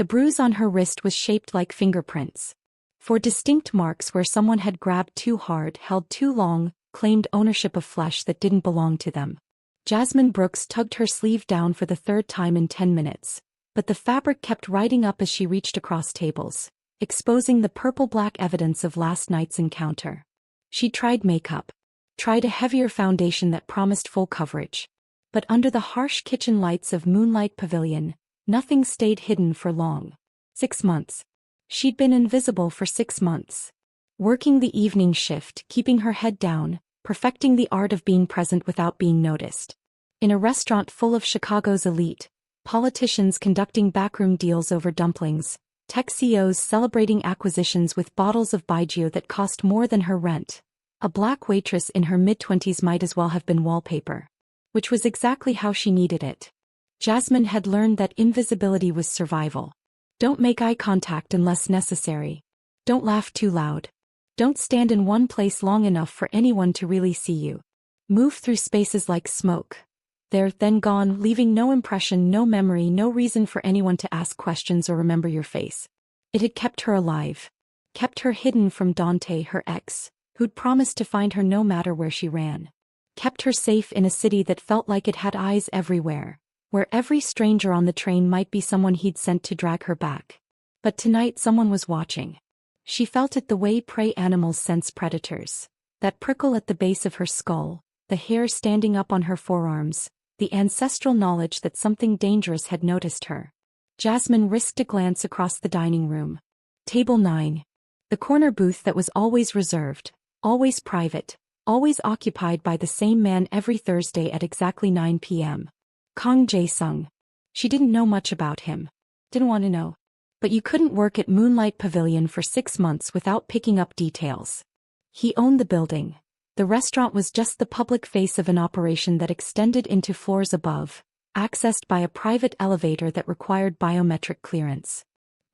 The bruise on her wrist was shaped like fingerprints. Four distinct marks where someone had grabbed too hard, held too long, claimed ownership of flesh that didn't belong to them. Jasmine Brooks tugged her sleeve down for the third time in 10 minutes, but the fabric kept riding up as she reached across tables, exposing the purple-black evidence of last night's encounter. She tried makeup, tried a heavier foundation that promised full coverage. But under the harsh kitchen lights of Moonlight Pavilion, nothing stayed hidden for long. 6 months. She'd been invisible for 6 months. Working the evening shift, keeping her head down, perfecting the art of being present without being noticed. In a restaurant full of Chicago's elite, politicians conducting backroom deals over dumplings, tech CEOs celebrating acquisitions with bottles of baijiu that cost more than her rent, a black waitress in her mid-20s might as well have been wallpaper. Which was exactly how she needed it. Jasmine had learned that invisibility was survival. Don't make eye contact unless necessary. Don't laugh too loud. Don't stand in one place long enough for anyone to really see you. Move through spaces like smoke. There, then gone, leaving no impression, no memory, no reason for anyone to ask questions or remember your face. It had kept her alive. Kept her hidden from Dante, her ex, who'd promised to find her no matter where she ran. Kept her safe in a city that felt like it had eyes everywhere, where every stranger on the train might be someone he'd sent to drag her back. But tonight someone was watching. She felt it the way prey animals sense predators. That prickle at the base of her skull, the hair standing up on her forearms, the ancestral knowledge that something dangerous had noticed her. Jasmine risked a glance across the dining room. Table 9. The corner booth that was always reserved, always private, always occupied by the same man every Thursday at exactly 9 p.m. Kang Jae-sung. She didn't know much about him. Didn't want to know. But you couldn't work at Moonlight Pavilion for 6 months without picking up details. He owned the building. The restaurant was just the public face of an operation that extended into floors above, accessed by a private elevator that required biometric clearance.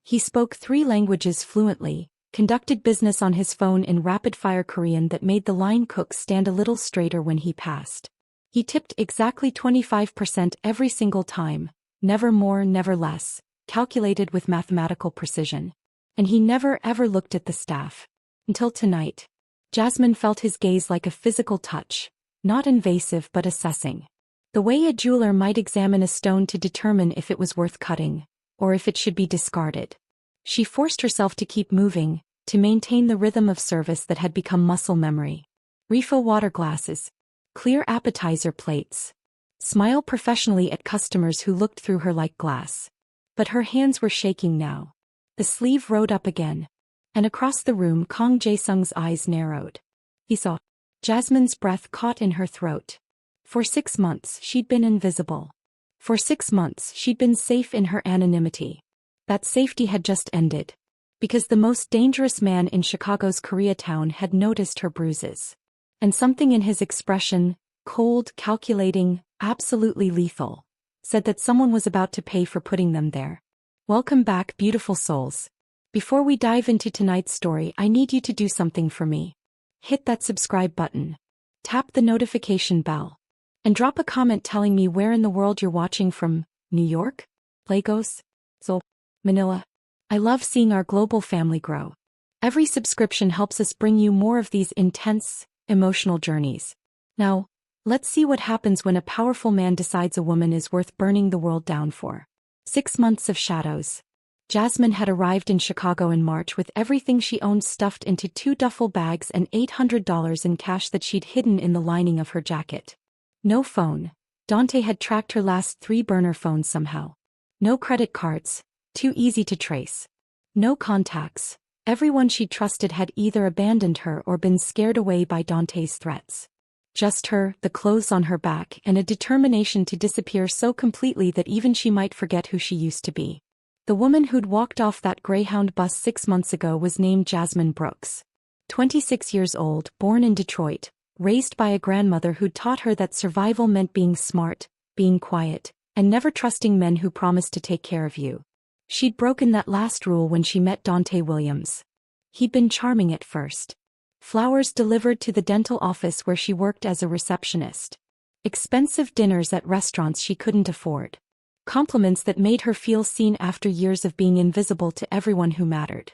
He spoke 3 languages fluently, conducted business on his phone in rapid-fire Korean that made the line cook stand a little straighter when he passed. He tipped exactly 25% every single time, never more, never less, calculated with mathematical precision. And he never ever looked at the staff. Until tonight. Jasmine felt his gaze like a physical touch, not invasive but assessing. The way a jeweler might examine a stone to determine if it was worth cutting, or if it should be discarded. She forced herself to keep moving, to maintain the rhythm of service that had become muscle memory. Refill water glasses. Clear appetizer plates. Smile professionally at customers who looked through her like glass. But her hands were shaking now. The sleeve rode up again. And across the room Kang Jae-sung's eyes narrowed. He saw. Jasmine's breath caught in her throat. For 6 months she'd been invisible. For 6 months she'd been safe in her anonymity. That safety had just ended. Because the most dangerous man in Chicago's Koreatown had noticed her bruises. And something in his expression, cold, calculating, absolutely lethal, said that someone was about to pay for putting them there. Welcome back, beautiful souls. Before we dive into tonight's story, I need you to do something for me. Hit that subscribe button. Tap the notification bell. And drop a comment telling me where in the world you're watching from. New York? Lagos? Seoul? Manila? I love seeing our global family grow. Every subscription helps us bring you more of these intense, emotional journeys. Now, let's see what happens when a powerful man decides a woman is worth burning the world down for. 6 months of shadows. Jasmine had arrived in Chicago in March with everything she owned stuffed into 2 duffel bags and $800 in cash that she'd hidden in the lining of her jacket. No phone. Dante had tracked her last 3 burner phones somehow. No credit cards. Too easy to trace. No contacts. Everyone she trusted had either abandoned her or been scared away by Dante's threats. Just her, the clothes on her back, and a determination to disappear so completely that even she might forget who she used to be. The woman who'd walked off that Greyhound bus 6 months ago was named Jasmine Brooks. 26 years old, born in Detroit, raised by a grandmother who'd taught her that survival meant being smart, being quiet, and never trusting men who promised to take care of you. She'd broken that last rule when she met Dante Williams. He'd been charming at first. Flowers delivered to the dental office where she worked as a receptionist. Expensive dinners at restaurants she couldn't afford. Compliments that made her feel seen after years of being invisible to everyone who mattered.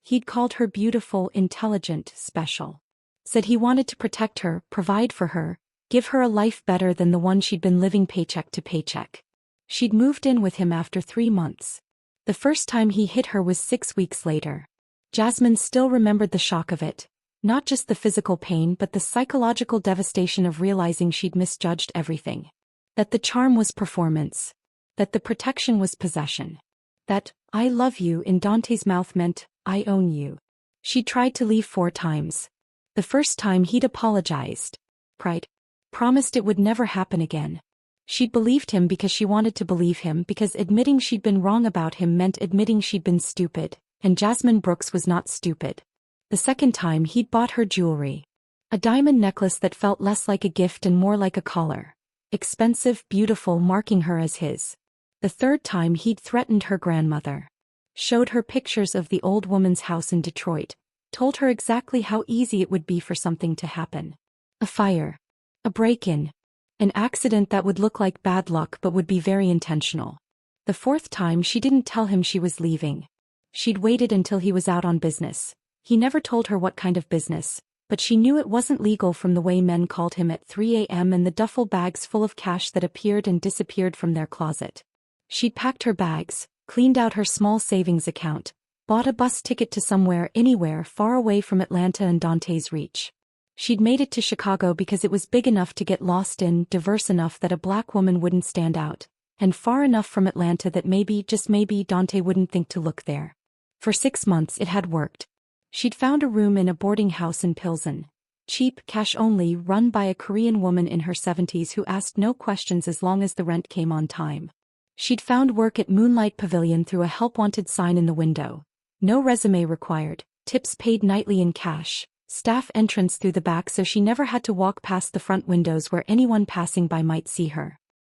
He'd called her beautiful, intelligent, special. Said he wanted to protect her, provide for her, give her a life better than the one she'd been living paycheck to paycheck. She'd moved in with him after 3 months. The first time he hit her was 6 weeks later. Jasmine still remembered the shock of it, not just the physical pain but the psychological devastation of realizing she'd misjudged everything. That the charm was performance. That the protection was possession. That, "I love you" in Dante's mouth meant, "I own you." She tried to leave 4 times. The first time he'd apologized. Pride. Promised it would never happen again. She'd believed him because she wanted to believe him, because admitting she'd been wrong about him meant admitting she'd been stupid, and Jasmine Brooks was not stupid. The second time he'd bought her jewelry. A diamond necklace that felt less like a gift and more like a collar. Expensive, beautiful, marking her as his. The third time he'd threatened her grandmother. Showed her pictures of the old woman's house in Detroit. Told her exactly how easy it would be for something to happen. A fire. A break-in. An accident that would look like bad luck but would be very intentional. The fourth time she didn't tell him she was leaving. She'd waited until he was out on business. He never told her what kind of business, but she knew it wasn't legal from the way men called him at 3 a.m. and the duffel bags full of cash that appeared and disappeared from their closet. She'd packed her bags, cleaned out her small savings account, bought a bus ticket to somewhere, anywhere far away from Atlanta and Dante's reach. She'd made it to Chicago because it was big enough to get lost in, diverse enough that a black woman wouldn't stand out, and far enough from Atlanta that maybe, just maybe, Dante wouldn't think to look there. For 6 months it had worked. She'd found a room in a boarding house in Pilsen. Cheap, cash only, run by a Korean woman in her 70s who asked no questions as long as the rent came on time. She'd found work at Moonlight Pavilion through a help-wanted sign in the window. No resume required, tips paid nightly in cash, staff entrance through the back so she never had to walk past the front windows where anyone passing by might see her.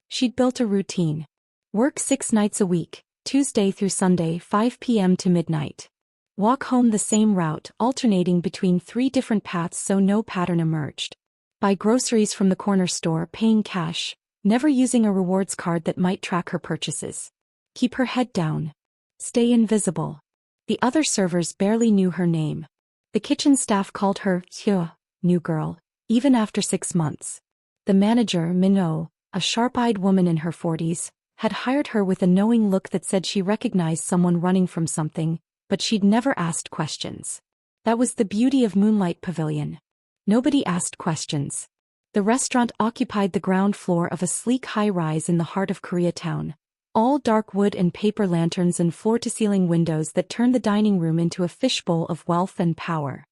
She'd built a routine. Work 6 nights a week, Tuesday through Sunday, 5 p.m. to midnight. Walk home the same route, alternating between 3 different paths so no pattern emerged. Buy groceries from the corner store, paying cash, never using a rewards card that might track her purchases. Keep her head down. Stay invisible. The other servers barely knew her name. The kitchen staff called her, new girl, even after 6 months. The manager, Minot, a sharp-eyed woman in her 40s, had hired her with a knowing look that said she recognized someone running from something, but she'd never asked questions. That was the beauty of Moonlight Pavilion. Nobody asked questions. The restaurant occupied the ground floor of a sleek high-rise in the heart of Koreatown. All dark wood and paper lanterns and floor-to-ceiling windows that turned the dining room into a fishbowl of wealth and power.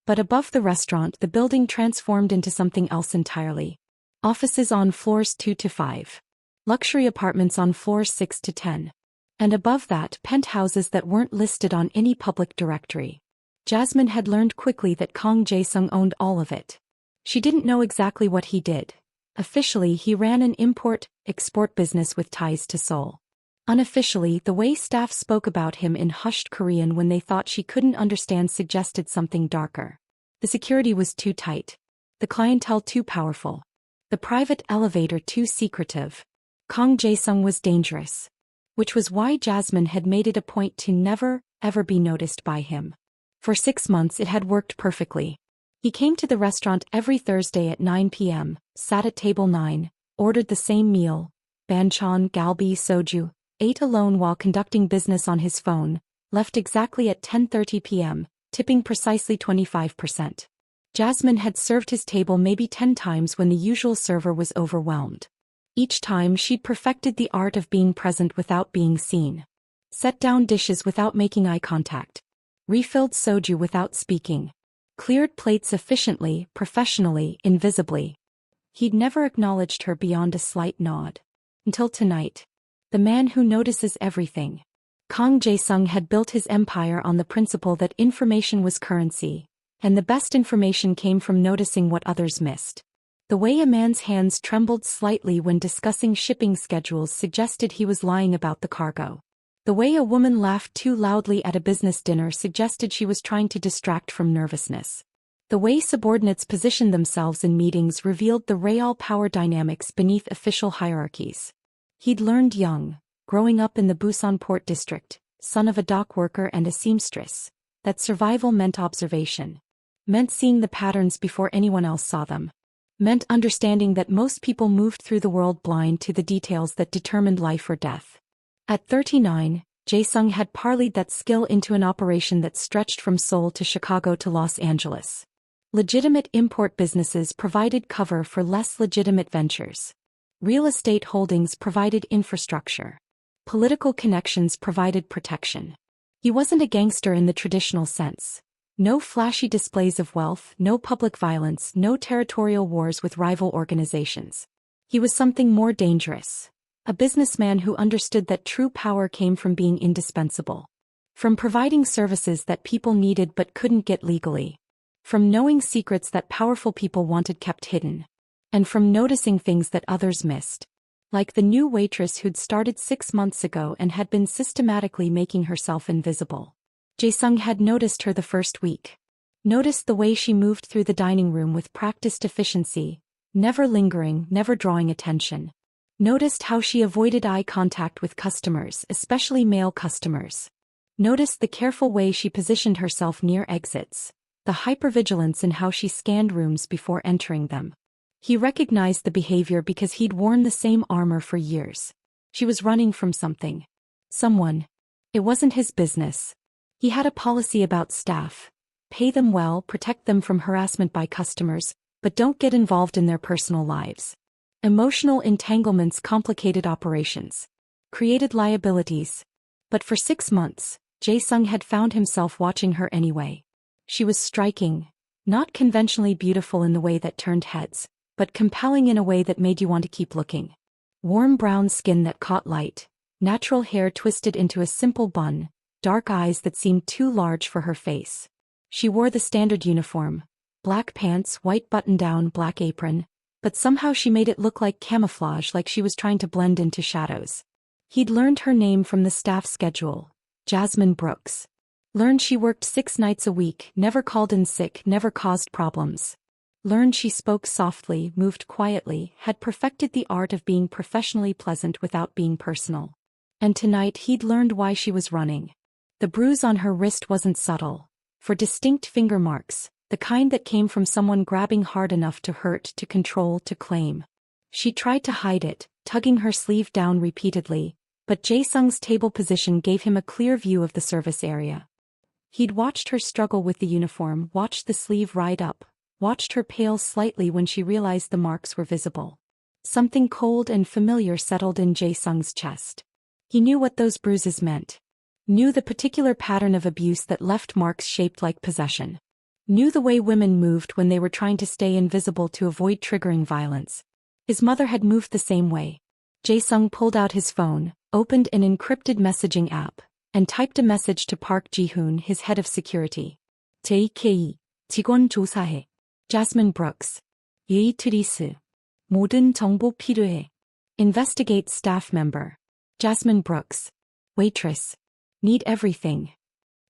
But above the restaurant the building transformed into something else entirely. Offices on floors 2 to 5. Luxury apartments on floors 6 to 10. And above that, penthouses that weren't listed on any public directory. Jasmine had learned quickly that Kang Jae-sung owned all of it. She didn't know exactly what he did. Officially, he ran an import-export business with ties to Seoul. Unofficially, the way staff spoke about him in hushed Korean when they thought she couldn't understand suggested something darker. The security was too tight. The clientele too powerful. The private elevator too secretive. Kang Jae-sung was dangerous. Which was why Jasmine had made it a point to never, ever be noticed by him. For 6 months it had worked perfectly. He came to the restaurant every Thursday at 9 p.m., sat at table 9, ordered the same meal, banchan, galbi, soju, ate alone while conducting business on his phone, left exactly at 10:30 p.m., tipping precisely 25%. Jasmine had served his table maybe 10 times when the usual server was overwhelmed. Each time she'd perfected the art of being present without being seen. Set down dishes without making eye contact. Refilled soju without speaking. Cleared plates efficiently, professionally, invisibly. He'd never acknowledged her beyond a slight nod. Until tonight. The man who notices everything. Kang Jae-sung had built his empire on the principle that information was currency, and the best information came from noticing what others missed. The way a man's hands trembled slightly when discussing shipping schedules suggested he was lying about the cargo. The way a woman laughed too loudly at a business dinner suggested she was trying to distract from nervousness. The way subordinates positioned themselves in meetings revealed the real power dynamics beneath official hierarchies. He'd learned young, growing up in the Busan Port District, son of a dock worker and a seamstress, that survival meant observation. Meant seeing the patterns before anyone else saw them. Meant understanding that most people moved through the world blind to the details that determined life or death. At 39, Jae-sung had parlayed that skill into an operation that stretched from Seoul to Chicago to Los Angeles. Legitimate import businesses provided cover for less legitimate ventures. Real estate holdings provided infrastructure. Political connections provided protection. He wasn't a gangster in the traditional sense. No flashy displays of wealth, no public violence, no territorial wars with rival organizations. He was something more dangerous. A businessman who understood that true power came from being indispensable. From providing services that people needed but couldn't get legally. From knowing secrets that powerful people wanted kept hidden. And from noticing things that others missed. Like the new waitress who'd started 6 months ago and had been systematically making herself invisible. Jae-sung had noticed her the first week. Noticed the way she moved through the dining room with practiced efficiency, never lingering, never drawing attention. Noticed how she avoided eye contact with customers, especially male customers. Noticed the careful way she positioned herself near exits, the hypervigilance in how she scanned rooms before entering them. He recognized the behavior because he'd worn the same armor for years. She was running from something. Someone. It wasn't his business. He had a policy about staff. Pay them well, protect them from harassment by customers, but don't get involved in their personal lives. Emotional entanglements complicated operations. Created liabilities. But for 6 months, Jae-sung had found himself watching her anyway. She was striking. Not conventionally beautiful in the way that turned heads, but compelling in a way that made you want to keep looking. Warm brown skin that caught light. Natural hair twisted into a simple bun. Dark eyes that seemed too large for her face. She wore the standard uniform. Black pants, white button-down, black apron. But somehow she made it look like camouflage, like she was trying to blend into shadows. He'd learned her name from the staff schedule. Jasmine Brooks. Learned she worked 6 nights a week, never called in sick, never caused problems. Learned she spoke softly, moved quietly, had perfected the art of being professionally pleasant without being personal. And tonight he'd learned why she was running. The bruise on her wrist wasn't subtle. For distinct finger marks. The kind that came from someone grabbing hard enough to hurt, to control, to claim. She tried to hide it, tugging her sleeve down repeatedly, but Jae-sung's table position gave him a clear view of the service area. He'd watched her struggle with the uniform, watched the sleeve ride up, watched her pale slightly when she realized the marks were visible. Something cold and familiar settled in Jae-sung's chest. He knew what those bruises meant. Knew the particular pattern of abuse that left marks shaped like possession. Knew the way women moved when they were trying to stay invisible to avoid triggering violence. His mother had moved the same way. Jae-sung pulled out his phone, opened an encrypted messaging app, and typed a message to Park Ji-hoon, his head of security. JK, 직원 조사해. Jasmine Brooks. Waitress. 모든 정보 필요해. Investigate staff member. Jasmine Brooks. Waitress. Need everything.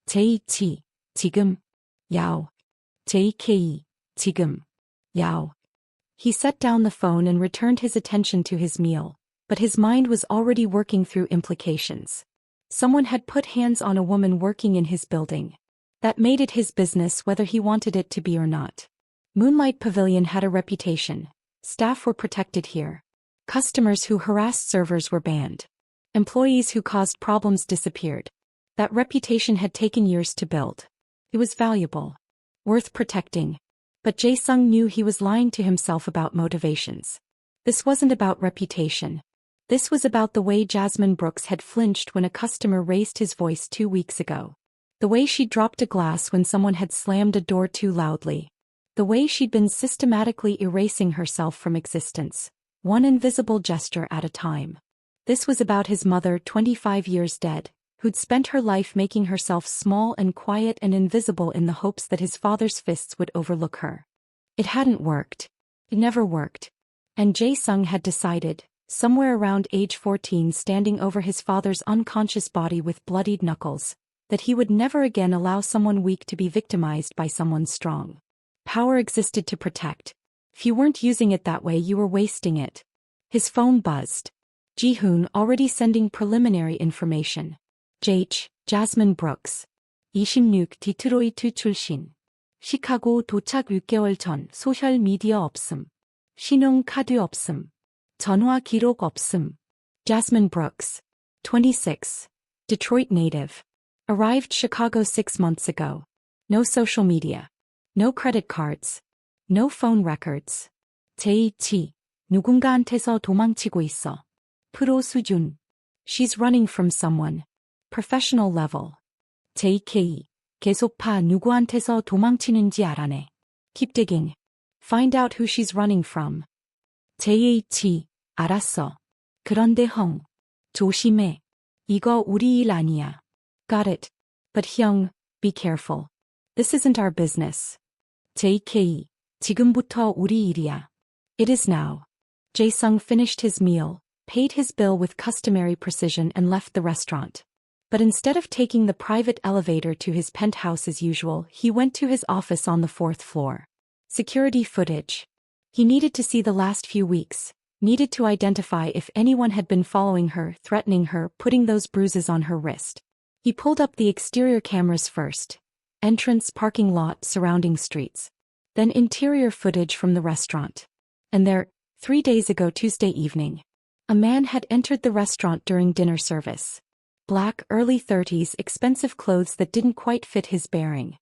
JH, 지금. Yao. JK, 지금. Yao. He set down the phone and returned his attention to his meal, but his mind was already working through implications. Someone had put hands on a woman working in his building. That made it his business whether he wanted it to be or not. Moonlight Pavilion had a reputation. Staff were protected here. Customers who harassed servers were banned. Employees who caused problems disappeared. That reputation had taken years to build. It was valuable. Worth protecting. But Jae-sung knew he was lying to himself about motivations. This wasn't about reputation. This was about the way Jasmine Brooks had flinched when a customer raised his voice 2 weeks ago. The way she dropped a glass when someone had slammed a door too loudly. The way she'd been systematically erasing herself from existence, one invisible gesture at a time. This was about his mother, 25 years dead, who'd spent her life making herself small and quiet and invisible in the hopes that his father's fists would overlook her. It hadn't worked. It never worked. And Jae-sung had decided, somewhere around age 14, standing over his father's unconscious body with bloodied knuckles, that he would never again allow someone weak to be victimized by someone strong. Power existed to protect. If you weren't using it that way, you were wasting it. His phone buzzed. Ji-hoon already sending preliminary information. Jasmine Brooks. 26 디트로이트 출신. 시카고 도착 6개월 전 소셜 미디어 없음. 신용카드 없음. 전화 기록 없음. Jasmine Brooks. 26. Detroit native. Arrived Chicago 6 months ago. No social media. No credit cards. No phone records. 제2. 누군가한테서 도망치고 있어. 프로 수준. She's running from someone. Professional level. 제2. 계속 파 누구한테서 도망치는지 알아내. Keep digging. Find out who she's running from. 제2. 알았어. 그런데 형. 조심해. 이거 우리 일 아니야. Got it. But hyung, be careful. This isn't our business. 제2. 지금부터 우리 일이야. It is now. Jae-sung finished his meal, paid his bill with customary precision and left the restaurant. But instead of taking the private elevator to his penthouse as usual, he went to his office on the 4th floor. Security footage. He needed to see the last few weeks, needed to identify if anyone had been following her, threatening her, putting those bruises on her wrist. He pulled up the exterior cameras first. Entrance, parking lot, surrounding streets. Then interior footage from the restaurant. And there, 3 days ago Tuesday evening, a man had entered the restaurant during dinner service. Black, early 30s, expensive clothes that didn't quite fit his bearing.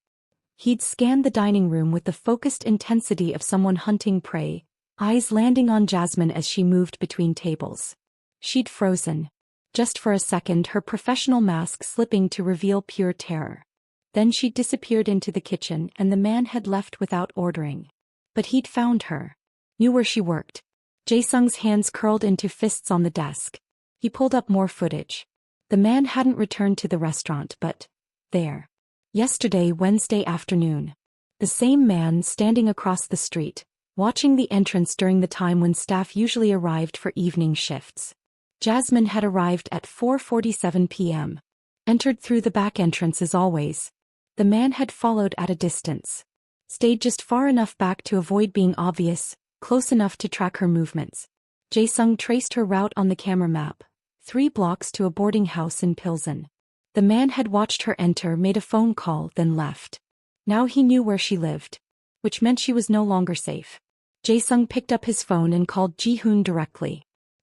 He'd scanned the dining room with the focused intensity of someone hunting prey, eyes landing on Jasmine as she moved between tables. She'd frozen. Just for a second, her professional mask slipping to reveal pure terror. Then she disappeared into the kitchen and the man had left without ordering. But he'd found her. Knew where she worked. Jae-sung's hands curled into fists on the desk. He pulled up more footage. The man hadn't returned to the restaurant but, there. Yesterday, Wednesday afternoon. The same man standing across the street, watching the entrance during the time when staff usually arrived for evening shifts. Jasmine had arrived at 4:47 p.m. Entered through the back entrance as always. The man had followed at a distance. Stayed just far enough back to avoid being obvious, close enough to track her movements. Jae-sung traced her route on the camera map, 3 blocks to a boarding house in Pilsen. The man had watched her enter, made a phone call, then left. Now he knew where she lived, which meant she was no longer safe. Jae-sung picked up his phone and called Ji-hoon directly.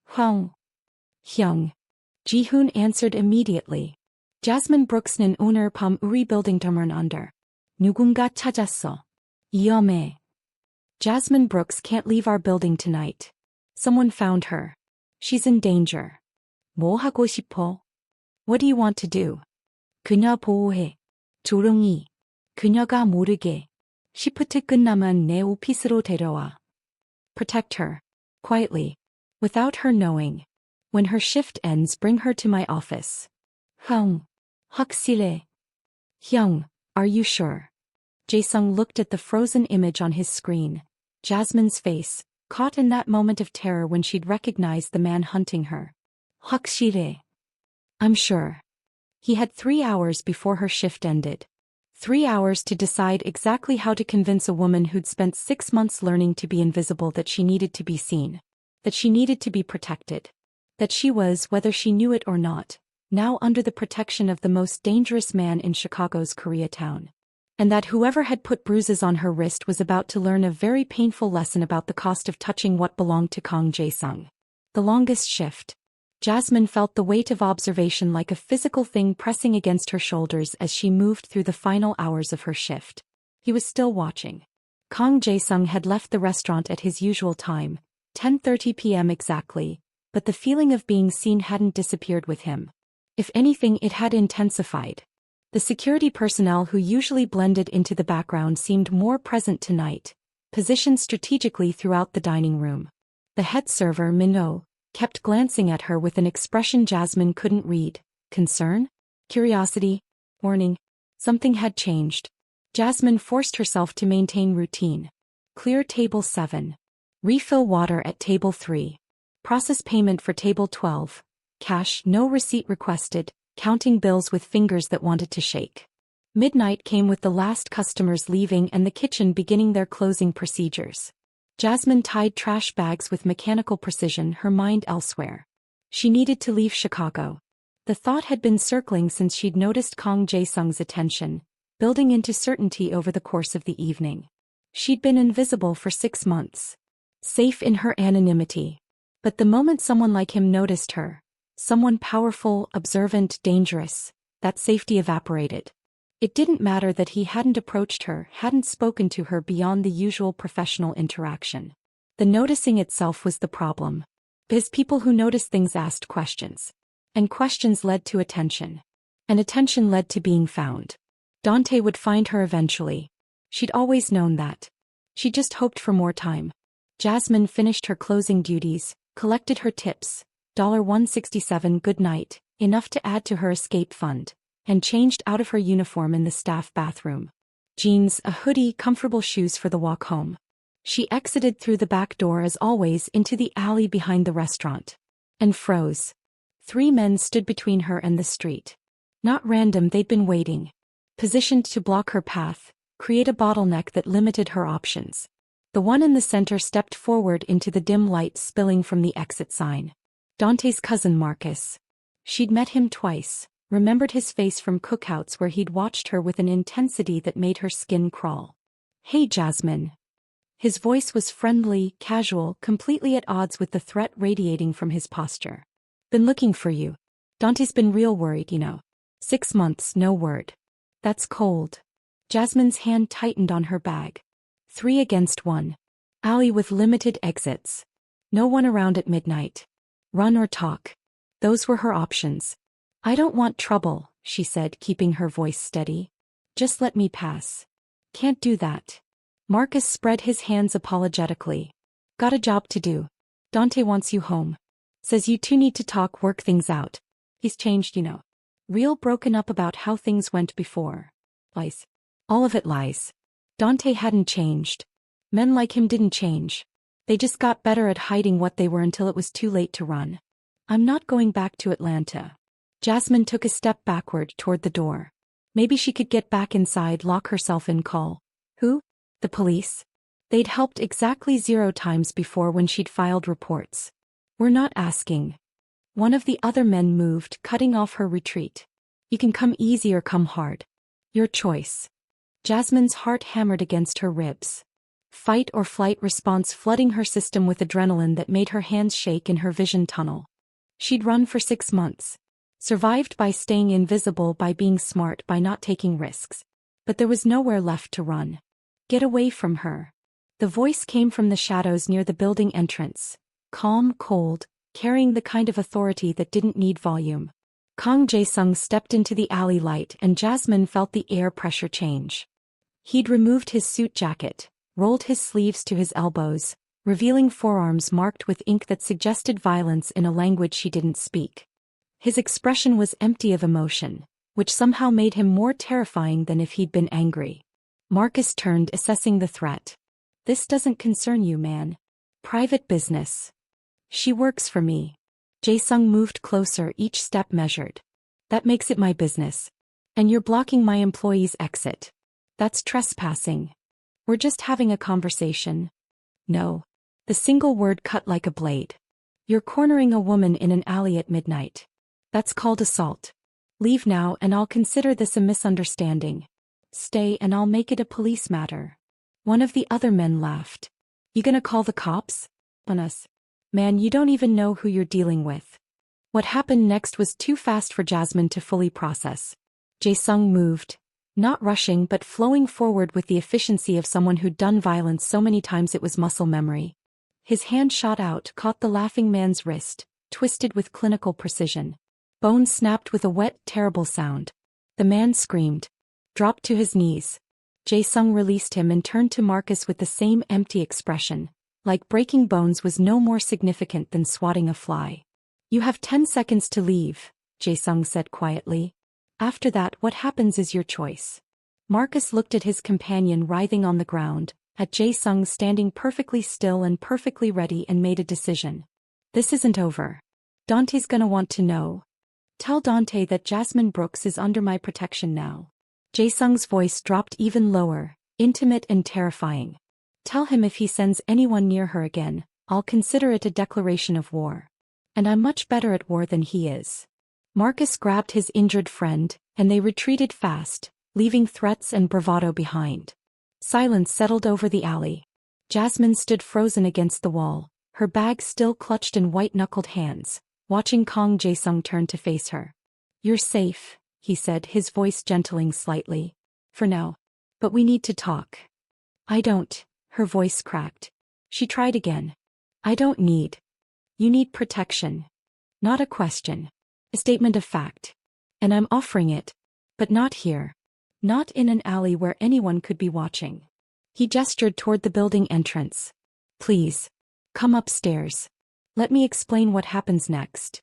Hyung. Ji-hoon answered immediately. Jasmine Brooks는 오늘 밤 우리 building terminal under. 누군가 찾았어. 위험해. Jasmine Brooks can't leave our building tonight. Someone found her. She's in danger. 뭐 하고 싶어? What do you want to do? 그녀 보호해. 조용히. 그녀가 모르게. 시프트 끝나면 내 오피스로 데려와. Protect her. Quietly. Without her knowing. When her shift ends, bring her to my office. Hyung. 확실해. Hyung, are you sure? Jae-sung looked at the frozen image on his screen. Jasmine's face, caught in that moment of terror when she'd recognized the man hunting her. 확실해. I'm sure. He had 3 hours before her shift ended. 3 hours to decide exactly how to convince a woman who'd spent 6 months learning to be invisible that she needed to be seen. That she needed to be protected. That she was, whether she knew it or not, now under the protection of the most dangerous man in Chicago's Koreatown. And that whoever had put bruises on her wrist was about to learn a very painful lesson about the cost of touching what belonged to Kang Jae-sung. The longest shift. Jasmine felt the weight of observation like a physical thing pressing against her shoulders as she moved through the final hours of her shift. He was still watching. Kang Jae-sung had left the restaurant at his usual time, 10:30 p.m. exactly, but the feeling of being seen hadn't disappeared with him. If anything, it had intensified. The security personnel who usually blended into the background seemed more present tonight, positioned strategically throughout the dining room. The head server, Minho, kept glancing at her with an expression Jasmine couldn't read. Concern? Curiosity? Warning? Something had changed. Jasmine forced herself to maintain routine. Clear table 7. Refill water at table 3. Process payment for table 12. Cash, no receipt requested, counting bills with fingers that wanted to shake. Midnight came with the last customers leaving and the kitchen beginning their closing procedures. Jasmine tied trash bags with mechanical precision, her mind elsewhere. She needed to leave Chicago. The thought had been circling since she'd noticed Kang Jae-sung's attention, building into certainty over the course of the evening. She'd been invisible for 6 months. Safe in her anonymity. But the moment someone like him noticed her, someone powerful, observant, dangerous, that safety evaporated. It didn't matter that he hadn't approached her, hadn't spoken to her beyond the usual professional interaction. The noticing itself was the problem. Because people who noticed things asked questions. And questions led to attention. And attention led to being found. Dante would find her eventually. She'd always known that. She just hoped for more time. Jasmine finished her closing duties, collected her tips, $167 good night, enough to add to her escape fund, and changed out of her uniform in the staff bathroom. Jeans, a hoodie, comfortable shoes for the walk home. She exited through the back door as always into the alley behind the restaurant. And froze. 3 men stood between her and the street. Not random, they'd been waiting. Positioned to block her path, create a bottleneck that limited her options. The one in the center stepped forward into the dim light spilling from the exit sign. Dante's cousin Marcus. She'd met him twice, remembered his face from cookouts where he'd watched her with an intensity that made her skin crawl. "Hey Jasmine." His voice was friendly, casual, completely at odds with the threat radiating from his posture. "Been looking for you. Dante's been real worried, 6 months, no word." "That's cold." Jasmine's hand tightened on her bag. 3 against 1. Alley with limited exits. No one around at midnight. Run or talk. Those were her options. "I don't want trouble," she said, keeping her voice steady. "Just let me pass." "Can't do that." Marcus spread his hands apologetically. "Got a job to do. Dante wants you home. Says you two need to talk, work things out. He's changed, Real broken up about how things went before." Lies. All of it lies. Dante hadn't changed. Men like him didn't change. They just got better at hiding what they were until it was too late to run. "I'm not going back to Atlanta." Jasmine took a step backward toward the door. Maybe she could get back inside, lock herself in, call. Who? The police? They'd helped exactly 0 times before when she'd filed reports. "We're not asking." One of the other men moved, cutting off her retreat. "You can come easy or come hard. Your choice." Jasmine's heart hammered against her ribs. Fight or flight response flooding her system with adrenaline that made her hands shake in her vision tunnel. She'd run for 6 months. Survived by staying invisible, by being smart, by not taking risks. But there was nowhere left to run. Get away from her. The voice came from the shadows near the building entrance. Calm, cold, carrying the kind of authority that didn't need volume. Kang Jae-sung stepped into the alley light and Jasmine felt the air pressure change. He'd removed his suit jacket, rolled his sleeves to his elbows, revealing forearms marked with ink that suggested violence in a language she didn't speak. His expression was empty of emotion, which somehow made him more terrifying than if he'd been angry. Marcus turned, assessing the threat. "This doesn't concern you, man. Private business." "She works for me." Jae-sung moved closer, each step measured. "That makes it my business. And you're blocking my employee's exit. That's trespassing. We're just having a conversation." "No." The single word cut like a blade. "You're cornering a woman in an alley at midnight. That's called assault. Leave now and I'll consider this a misunderstanding. Stay and I'll make it a police matter." One of the other men laughed. "You gonna call the cops? On us? Man, you don't even know who you're dealing with." What happened next was too fast for Jasmine to fully process. Jae-sung moved. Not rushing but flowing forward with the efficiency of someone who'd done violence so many times it was muscle memory. His hand shot out, caught the laughing man's wrist, twisted with clinical precision. Bone snapped with a wet, terrible sound. The man screamed. Dropped to his knees. Jae-sung released him and turned to Marcus with the same empty expression. Like breaking bones was no more significant than swatting a fly. "You have 10 seconds to leave," Jae-sung said quietly. "After that, what happens is your choice." Marcus looked at his companion writhing on the ground, at Jae-sung standing perfectly still and perfectly ready, and made a decision. "This isn't over. Dante's gonna want to know. Tell Dante that Jasmine Brooks is under my protection now." Jae-sung's voice dropped even lower, intimate and terrifying. "Tell him if he sends anyone near her again, I'll consider it a declaration of war." And I'm much better at war than he is. Marcus grabbed his injured friend, and they retreated fast, leaving threats and bravado behind. Silence settled over the alley. Jasmine stood frozen against the wall, her bag still clutched in white-knuckled hands, watching Kang Jae-sung turn to face her. "You're safe," he said, his voice gentling slightly. "For now. But we need to talk." "I don't," her voice cracked. She tried again. "I don't need. You need protection. Not a question. A statement of fact. And I'm offering it. But not here. Not in an alley where anyone could be watching." He gestured toward the building entrance. "Please. Come upstairs. Let me explain what happens next."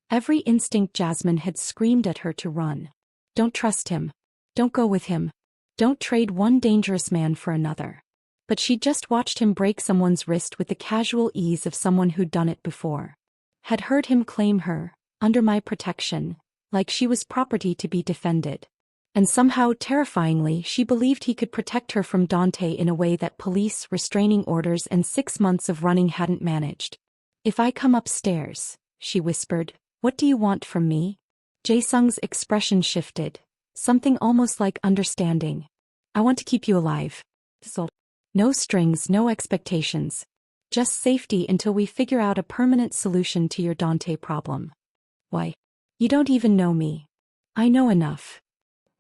Every instinct Jasmine had screamed at her to run. Don't trust him. Don't go with him. Don't trade one dangerous man for another. But she'd just watched him break someone's wrist with the casual ease of someone who'd done it before. Had heard him claim her, under my protection, like she was property to be defended. And somehow, terrifyingly, she believed he could protect her from Dante in a way that police, restraining orders, and 6 months of running hadn't managed. "If I come upstairs," she whispered, "what do you want from me?" Jae-sung's expression shifted, something almost like understanding. "I want to keep you alive. So, no strings, no expectations. Just safety until we figure out a permanent solution to your Dante problem." "Why? You don't even know me." "I know enough."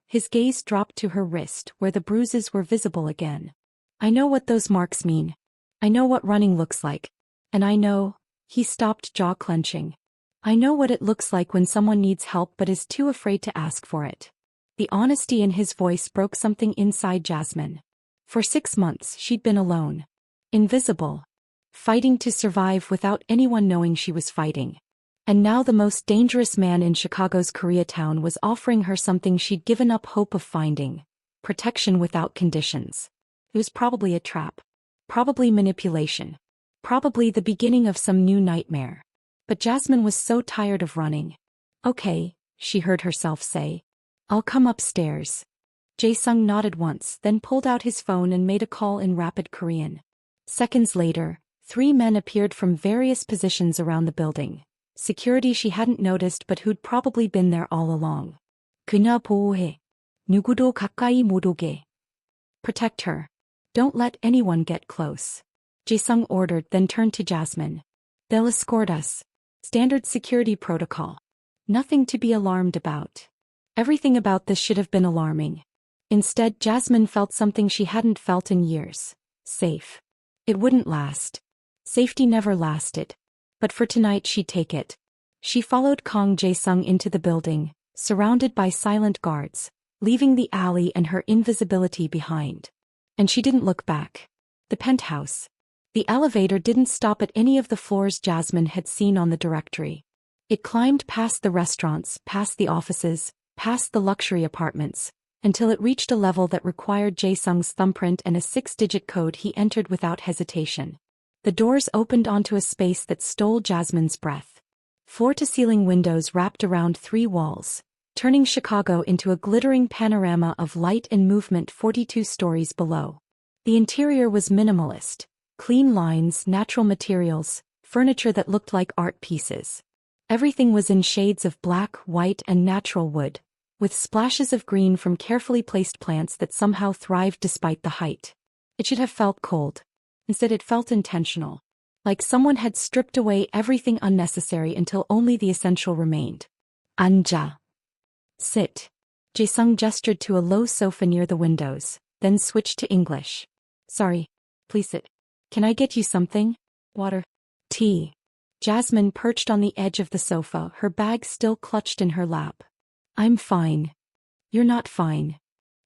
His gaze dropped to her wrist, where the bruises were visible again. "I know what those marks mean. I know what running looks like. And I know," he stopped, jaw clenching. "I know what it looks like when someone needs help but is too afraid to ask for it." The honesty in his voice broke something inside Jasmine. For 6 months she'd been alone. Invisible. Fighting to survive without anyone knowing she was fighting. And now the most dangerous man in Chicago's Koreatown was offering her something she'd given up hope of finding. Protection without conditions. It was probably a trap. Probably manipulation. Probably the beginning of some new nightmare. But Jasmine was so tired of running. "Okay," she heard herself say. "I'll come upstairs." Jae-sung nodded once, then pulled out his phone and made a call in rapid Korean. Seconds later, 3 men appeared from various positions around the building. Security she hadn't noticed but who'd probably been there all along. "그녀 보호해. 누구도 가까이 못 오게." Protect her. Don't let anyone get close. Jae-sung ordered, then turned to Jasmine. "They'll escort us. Standard security protocol. Nothing to be alarmed about." Everything about this should have been alarming. Instead, Jasmine felt something she hadn't felt in years. Safe. It wouldn't last. Safety never lasted. But for tonight she'd take it. She followed Kang Jae-sung into the building, surrounded by silent guards, leaving the alley and her invisibility behind. And she didn't look back. The penthouse. The elevator didn't stop at any of the floors Jasmine had seen on the directory. It climbed past the restaurants, past the offices, past the luxury apartments, until it reached a level that required Jae-sung's thumbprint and a 6-digit code he entered without hesitation. The doors opened onto a space that stole Jasmine's breath. Floor-to-ceiling windows wrapped around 3 walls, turning Chicago into a glittering panorama of light and movement 42 stories below. The interior was minimalist. Clean lines, natural materials, furniture that looked like art pieces. Everything was in shades of black, white, and natural wood, with splashes of green from carefully placed plants that somehow thrived despite the height. It should have felt cold. Instead it felt intentional. Like someone had stripped away everything unnecessary until only the essential remained. "앉아." "Sit." Jae-sung gestured to a low sofa near the windows, then switched to English. "Sorry. Please sit. Can I get you something? Water? Tea?" Jasmine perched on the edge of the sofa, her bag still clutched in her lap. "I'm fine." "You're not fine."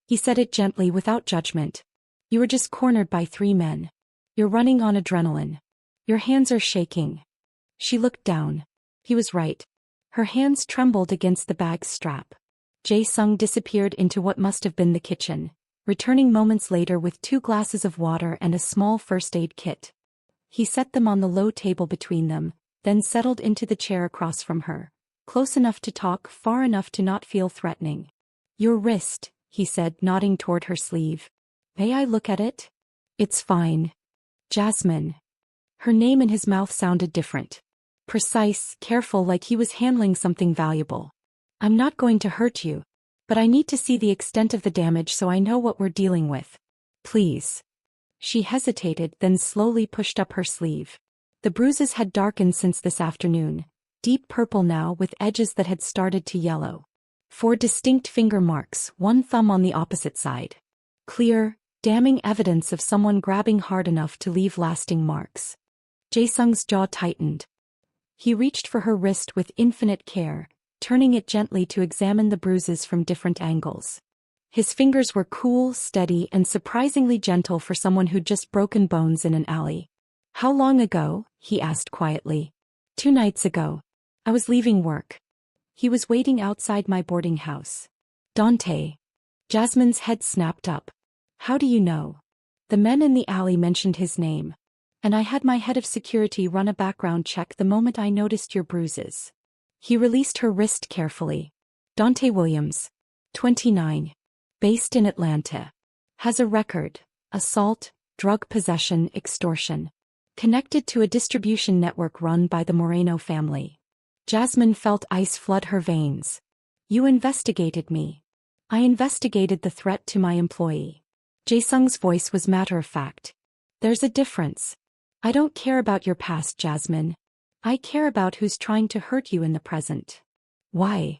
He said it gently, without judgment. "You were just cornered by 3 men. You're running on adrenaline. Your hands are shaking." She looked down. He was right. Her hands trembled against the bag's strap. Jae-sung disappeared into what must have been the kitchen, returning moments later with 2 glasses of water and a small first aid kit. He set them on the low table between them, then settled into the chair across from her, close enough to talk, far enough to not feel threatening. "Your wrist," he said, nodding toward her sleeve. "May I look at it?" "It's fine." "Jasmine." Her name in his mouth sounded different. Precise, careful, like he was handling something valuable. I'm not going to hurt you. But I need to see the extent of the damage so I know what we're dealing with. Please. She hesitated, then slowly pushed up her sleeve. The bruises had darkened since this afternoon, deep purple now with edges that had started to yellow. 4 distinct finger marks, one thumb on the opposite side. Clear, damning evidence of someone grabbing hard enough to leave lasting marks. Jae-sung's jaw tightened. He reached for her wrist with infinite care, turning it gently to examine the bruises from different angles. His fingers were cool, steady, and surprisingly gentle for someone who'd just broken bones in an alley. How long ago? He asked quietly. 2 nights ago. I was leaving work. He was waiting outside my boarding house. Dante. Jasmine's head snapped up. How do you know? The men in the alley mentioned his name. And I had my head of security run a background check the moment I noticed your bruises. He released her wrist carefully. Dante Williams. 29. Based in Atlanta. Has a record. Assault, drug possession, extortion. Connected to a distribution network run by the Moreno family. Jasmine felt ice flood her veins. You investigated me. I investigated the threat to my employee. Jae-sung's voice was matter-of-fact. There's a difference. I don't care about your past, Jasmine. I care about who's trying to hurt you in the present. Why?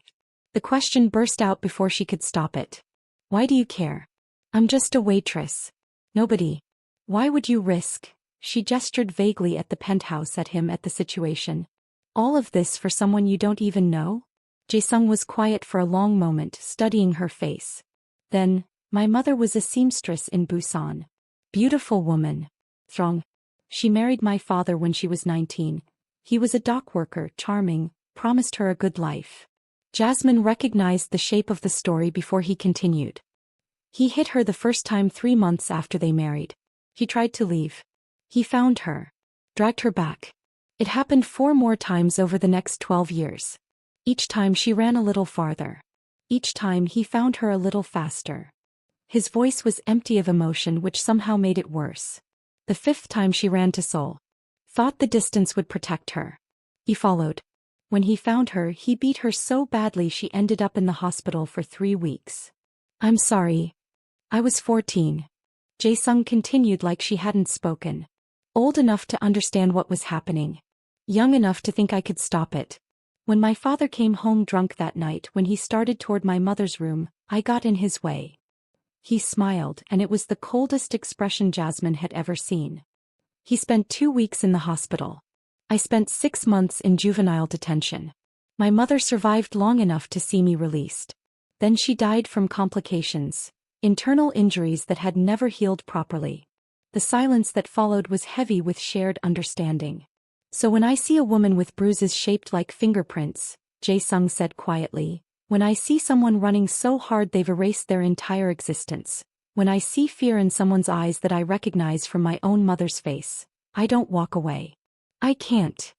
The question burst out before she could stop it. Why do you care? I'm just a waitress. Nobody. Why would you risk? She gestured vaguely at the penthouse at him at the situation. All of this for someone you don't even know? Jae-sung was quiet for a long moment, studying her face. Then, my mother was a seamstress in Busan. Beautiful woman. Throng. She married my father when she was 19. He was a dock worker, charming, promised her a good life. Jasmine recognized the shape of the story before he continued. He hit her the first time 3 months after they married. He tried to leave. He found her. Dragged her back. It happened 4 more times over the next 12 years. Each time she ran a little farther. Each time he found her a little faster. His voice was empty of emotion, which somehow made it worse. The 5th time she ran to Seoul. Thought the distance would protect her. He followed. When he found her, he beat her so badly she ended up in the hospital for 3 weeks. I'm sorry. I was 14. Jae-sung continued like she hadn't spoken. Old enough to understand what was happening. Young enough to think I could stop it. When my father came home drunk that night when he started toward my mother's room, I got in his way. He smiled, and it was the coldest expression Jasmine had ever seen. He spent 2 weeks in the hospital. I spent 6 months in juvenile detention. My mother survived long enough to see me released. Then she died from complications, internal injuries that had never healed properly. The silence that followed was heavy with shared understanding. So when I see a woman with bruises shaped like fingerprints, Jae-sung said quietly, when I see someone running so hard they've erased their entire existence, when I see fear in someone's eyes that I recognize from my own mother's face, I don't walk away. I can't.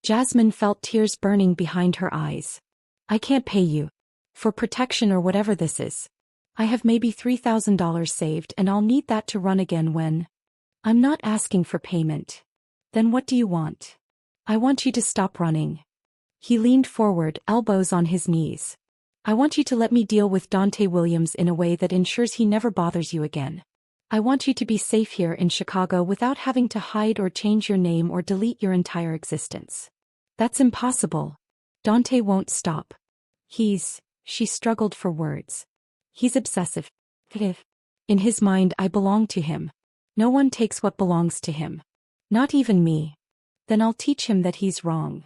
Jasmine felt tears burning behind her eyes. I can't pay you. For protection or whatever this is. I have maybe $3,000 saved and I'll need that to run again when... I'm not asking for payment. Then what do you want? I want you to stop running. He leaned forward, elbows on his knees. I want you to let me deal with Dante Williams in a way that ensures he never bothers you again. I want you to be safe here in Chicago without having to hide or change your name or delete your entire existence. That's impossible. Dante won't stop. She struggled for words. He's obsessive. In his mind, I belong to him. No one takes what belongs to him. Not even me. Then I'll teach him that he's wrong.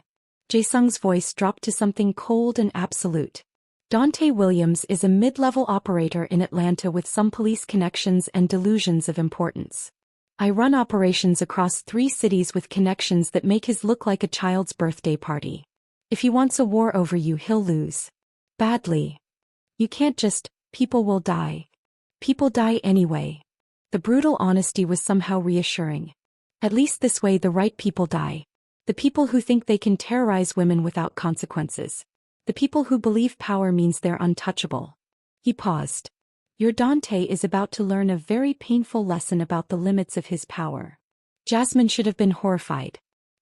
Jae-sung's voice dropped to something cold and absolute. Dante Williams is a mid-level operator in Atlanta with some police connections and delusions of importance. I run operations across 3 cities with connections that make his look like a child's birthday party. If he wants a war over you, he'll lose. Badly. You can't just, people will die. People die anyway. The brutal honesty was somehow reassuring. At least this way the right people die. The people who think they can terrorize women without consequences. The people who believe power means they're untouchable. He paused. Your Dante is about to learn a very painful lesson about the limits of his power. Jasmine should have been horrified.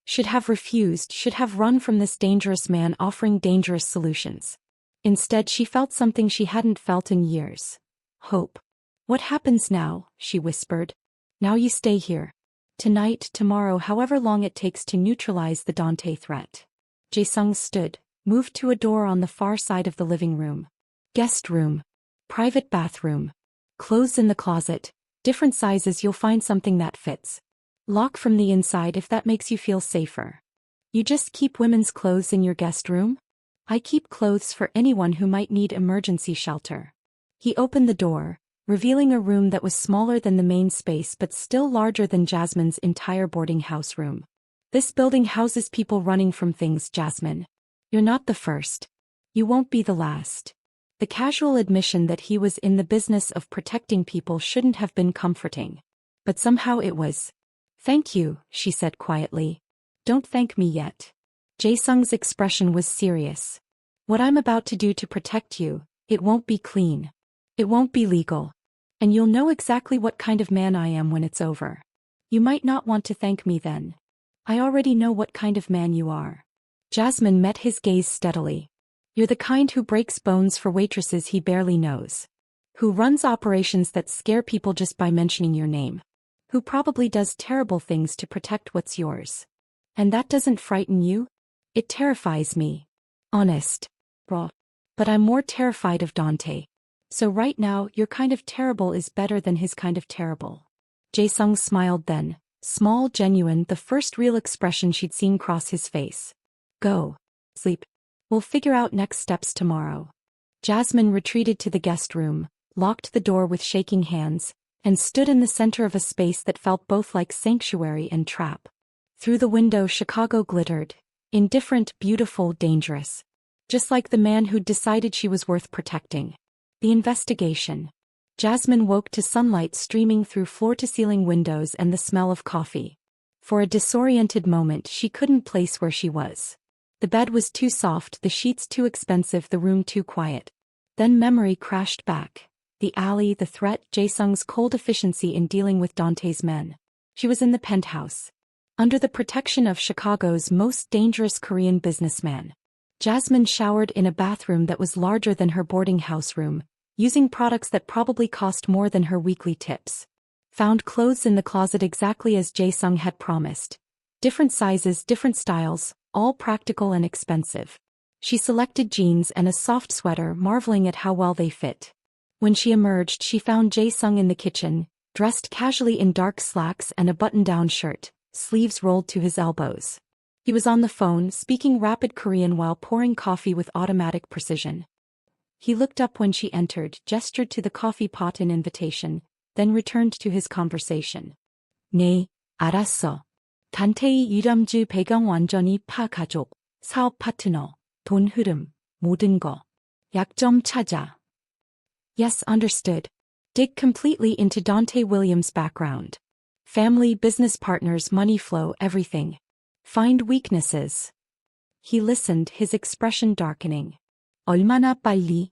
Should have refused, should have run from this dangerous man offering dangerous solutions. Instead she felt something she hadn't felt in years. Hope. What happens now? She whispered. Now you stay here. Tonight, tomorrow, however long it takes to neutralize the Dante threat. Jae-sung stood, moved to a door on the far side of the living room. Guest room. Private bathroom. Clothes in the closet. Different sizes, you'll find something that fits. Lock from the inside if that makes you feel safer. You just keep women's clothes in your guest room? I keep clothes for anyone who might need emergency shelter. He opened the door, revealing a room that was smaller than the main space but still larger than Jasmine's entire boarding house room. This building houses people running from things, Jasmine. You're not the first. You won't be the last. The casual admission that he was in the business of protecting people shouldn't have been comforting. But somehow it was. Thank you, she said quietly. Don't thank me yet. Jae-sung's expression was serious. What I'm about to do to protect you, it won't be clean. It won't be legal. And you'll know exactly what kind of man I am when it's over. You might not want to thank me then. I already know what kind of man you are. Jasmine met his gaze steadily. You're the kind who breaks bones for waitresses he barely knows. Who runs operations that scare people just by mentioning your name. Who probably does terrible things to protect what's yours. And that doesn't frighten you? It terrifies me. Honest. Raw. But I'm more terrified of Dante. So right now, your kind of terrible is better than his kind of terrible. Jae-sung smiled then, small, genuine, the first real expression she'd seen cross his face. Go. Sleep. We'll figure out next steps tomorrow. Jasmine retreated to the guest room, locked the door with shaking hands, and stood in the center of a space that felt both like sanctuary and trap. Through the window Chicago glittered, indifferent, beautiful, dangerous. Just like the man who'd decided she was worth protecting. The investigation. Jasmine woke to sunlight streaming through floor-to-ceiling windows and the smell of coffee. For a disoriented moment she couldn't place where she was. The bed was too soft, the sheets too expensive, the room too quiet. Then memory crashed back. The alley, the threat, Jae-sung's cold efficiency in dealing with Dante's men. She was in the penthouse. Under the protection of Chicago's most dangerous Korean businessman. Jasmine showered in a bathroom that was larger than her boarding house room, using products that probably cost more than her weekly tips. Found clothes in the closet exactly as Jae-sung had promised. Different sizes, different styles, all practical and expensive. She selected jeans and a soft sweater, marveling at how well they fit. When she emerged, she found Jae-sung in the kitchen, dressed casually in dark slacks and a button-down shirt, sleeves rolled to his elbows. He was on the phone, speaking rapid Korean while pouring coffee with automatic precision. He looked up when she entered, gestured to the coffee pot in invitation, then returned to his conversation. 네, 알았어. 단테의 유람주 배경 완전히 파 가족, 사업 파트너, 돈 흐름, 모든 거. 약점 찾아. Yes, understood. Dig completely into Dante Williams' background. Family, business partners, money flow, everything. Find weaknesses. He listened, his expression darkening. 얼마나 빨리?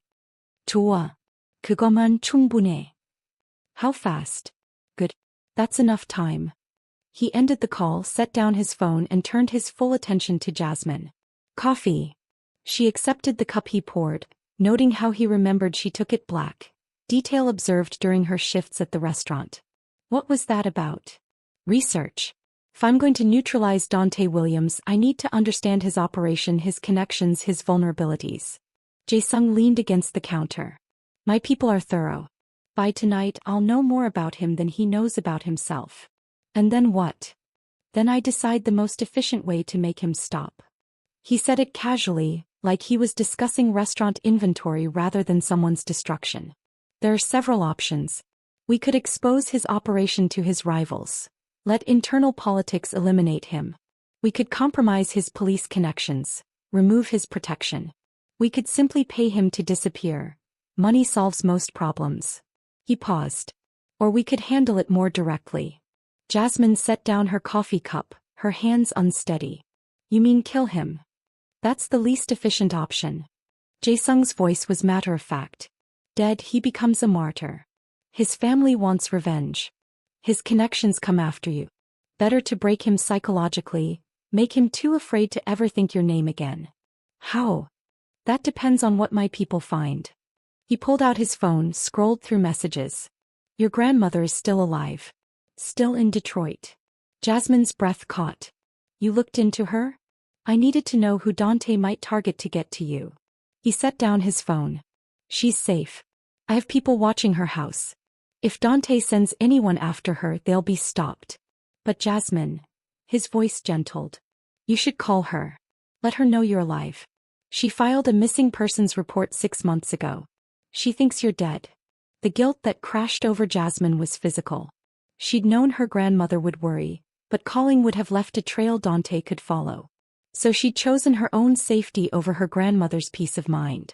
좋아. 그거만 충분해. How fast? Good. That's enough time. He ended the call, set down his phone and turned his full attention to Jasmine. Coffee. She accepted the cup he poured, noting how he remembered she took it black. Detail observed during her shifts at the restaurant. What was that about? Research. If I'm going to neutralize Dante Williams, I need to understand his operation, his connections, his vulnerabilities. Jae-sung leaned against the counter. My people are thorough. By tonight, I'll know more about him than he knows about himself. And then what? Then I decide the most efficient way to make him stop. He said it casually, like he was discussing restaurant inventory rather than someone's destruction. There are several options. We could expose his operation to his rivals. Let internal politics eliminate him. We could compromise his police connections, remove his protection. We could simply pay him to disappear. Money solves most problems. He paused. Or we could handle it more directly. Jasmine set down her coffee cup, her hands unsteady. You mean kill him? That's the least efficient option. Jae-sung's voice was matter-of-fact. Dead, he becomes a martyr. His family wants revenge. His connections come after you. Better to break him psychologically, Make him too afraid to ever think your name again. How? That depends on what my people find. He pulled out his phone, scrolled through messages. Your grandmother is still alive. Still in Detroit. Jasmine's breath caught. You looked into her? I needed to know who Dante might target to get to you. He set down his phone. She's safe. I have people watching her house. If Dante sends anyone after her, they'll be stopped. But Jasmine. His voice gentled. You should call her. Let her know you're alive. She filed a missing persons report 6 months ago. She thinks you're dead. The guilt that crashed over Jasmine was physical. She'd known her grandmother would worry, but calling would have left a trail Dante could follow. So she'd chosen her own safety over her grandmother's peace of mind.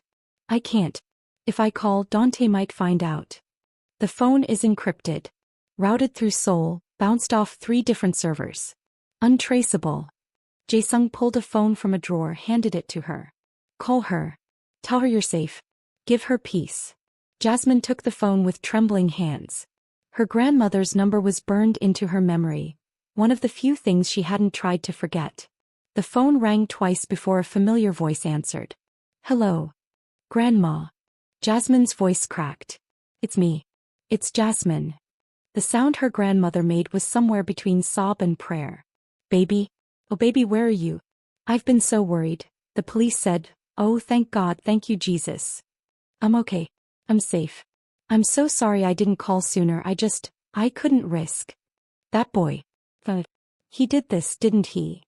I can't. If I call, Dante might find out. The phone is encrypted. Routed through Seoul, bounced off 3 different servers. Untraceable. Jae-sung pulled a phone from a drawer, handed it to her. Call her. Tell her you're safe. Give her peace. Jasmine took the phone with trembling hands. Her grandmother's number was burned into her memory, one of the few things she hadn't tried to forget. The phone rang twice before a familiar voice answered. Hello. Grandma. Jasmine's voice cracked. It's me. It's Jasmine. The sound her grandmother made was somewhere between sob and prayer. Baby? Oh baby, where are you? I've been so worried, the police said. Oh thank God, thank you Jesus. I'm okay. I'm safe. I'm so sorry I didn't call sooner, I couldn't risk. That boy. He did this, didn't he?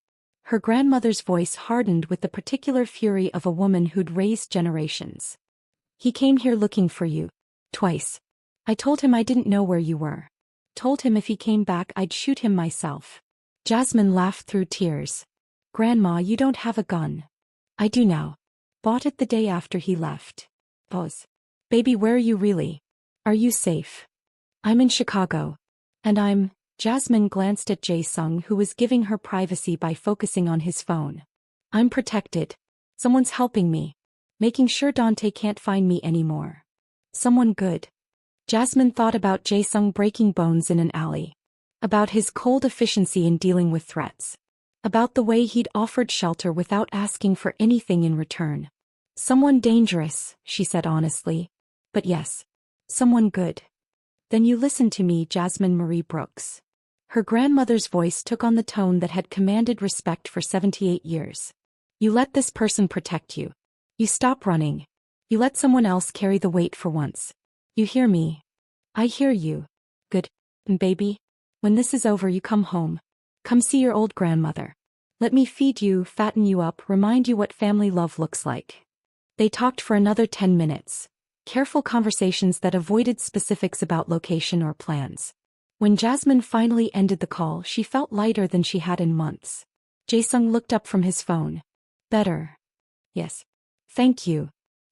Her grandmother's voice hardened with the particular fury of a woman who'd raised generations. He came here looking for you. Twice. I told him I didn't know where you were. Told him if he came back I'd shoot him myself. Jasmine laughed through tears. Grandma, you don't have a gun. I do now. Bought it the day after he left. Pause. Baby, where are you really? Are you safe? I'm in Chicago. And Jasmine glanced at Jae-sung, who was giving her privacy by focusing on his phone. I'm protected. Someone's helping me. Making sure Dante can't find me anymore. Someone good. Jasmine thought about Jae-sung breaking bones in an alley. About his cold efficiency in dealing with threats. About the way he'd offered shelter without asking for anything in return. Someone dangerous, she said honestly. But yes. Someone good. Then you listen to me, Jasmine Marie Brooks. Her grandmother's voice took on the tone that had commanded respect for 78 years. You let this person protect you. You stop running. You let someone else carry the weight for once. You hear me? I hear you. Good. And baby, when this is over you come home. Come see your old grandmother. Let me feed you, fatten you up, remind you what family love looks like. They talked for another 10 minutes. Careful conversations that avoided specifics about location or plans. When Jasmine finally ended the call, she felt lighter than she had in months. Jae-sung looked up from his phone. Better. Yes. Thank you.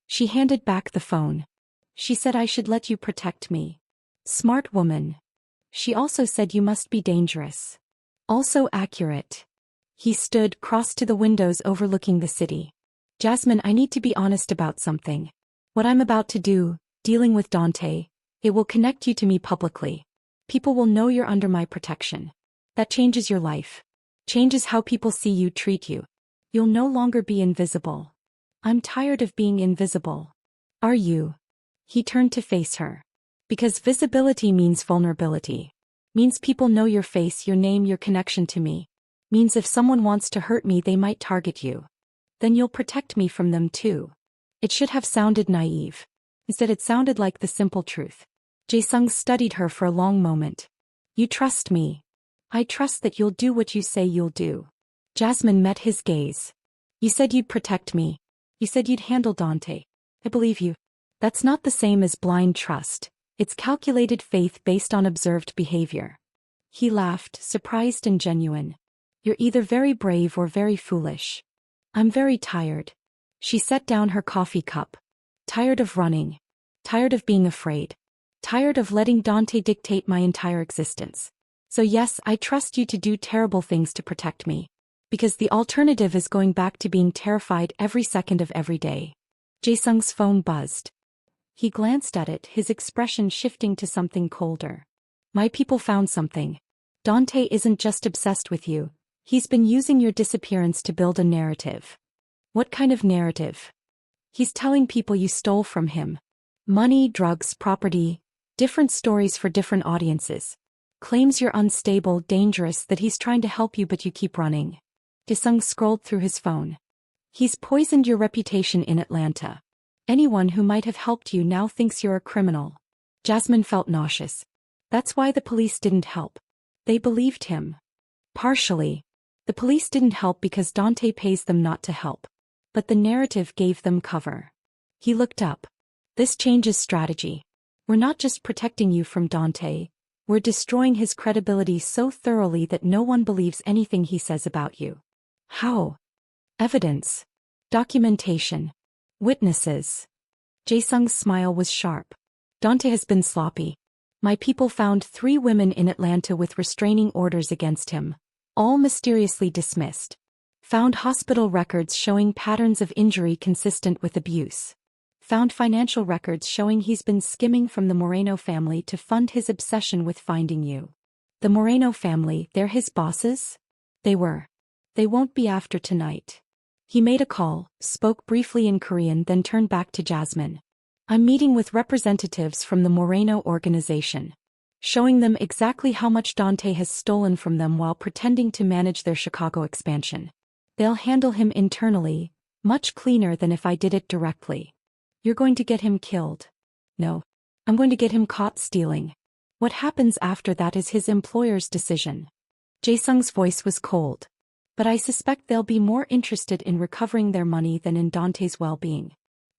She handed back the phone. She said I should let you protect me. Smart woman. She also said you must be dangerous. Also accurate. He stood, crossed to the windows overlooking the city. Jasmine, I need to be honest about something. What I'm about to do, dealing with Dante, it will connect you to me publicly. People will know you're under my protection. That changes your life. Changes how people see you, treat you. You'll no longer be invisible. I'm tired of being invisible. Are you? He turned to face her. Because visibility means vulnerability. Means people know your face, your name, your connection to me. Means if someone wants to hurt me they might target you. Then you'll protect me from them too. It should have sounded naive. Instead it sounded like the simple truth. Jae-sung studied her for a long moment. You trust me. I trust that you'll do what you say you'll do. Jasmine met his gaze. You said you'd protect me. You said you'd handle Dante. I believe you. That's not the same as blind trust. It's calculated faith based on observed behavior. He laughed, surprised and genuine. You're either very brave or very foolish. I'm very tired. She set down her coffee cup. Tired of running. Tired of being afraid. Tired of letting Dante dictate my entire existence. So yes, I trust you to do terrible things to protect me. Because the alternative is going back to being terrified every second of every day. Jae-sung's phone buzzed. He glanced at it, his expression shifting to something colder. My people found something. Dante isn't just obsessed with you. He's been using your disappearance to build a narrative. What kind of narrative? He's telling people you stole from him. Money, drugs, property, different stories for different audiences. Claims you're unstable, dangerous, that he's trying to help you but you keep running. Jae-sung scrolled through his phone. He's poisoned your reputation in Atlanta. Anyone who might have helped you now thinks you're a criminal. Jasmine felt nauseous. That's why the police didn't help. They believed him. Partially. The police didn't help because Dante pays them not to help. But the narrative gave them cover. He looked up. This changes strategy. We're not just protecting you from Dante. We're destroying his credibility so thoroughly that no one believes anything he says about you. How? Evidence. Documentation. Witnesses. Jae-sung's smile was sharp. Dante has been sloppy. My people found 3 women in Atlanta with restraining orders against him, all mysteriously dismissed. Found hospital records showing patterns of injury consistent with abuse. Found financial records showing he's been skimming from the Moreno family to fund his obsession with finding you. The Moreno family, they're his bosses? They were. They won't be after tonight. He made a call, spoke briefly in Korean, then turned back to Jasmine. I'm meeting with representatives from the Moreno organization. Showing them exactly how much Dante has stolen from them while pretending to manage their Chicago expansion. They'll handle him internally, much cleaner than if I did it directly. You're going to get him killed. No. I'm going to get him caught stealing. What happens after that is his employer's decision. Jae-sung's voice was cold. But I suspect they'll be more interested in recovering their money than in Dante's well-being.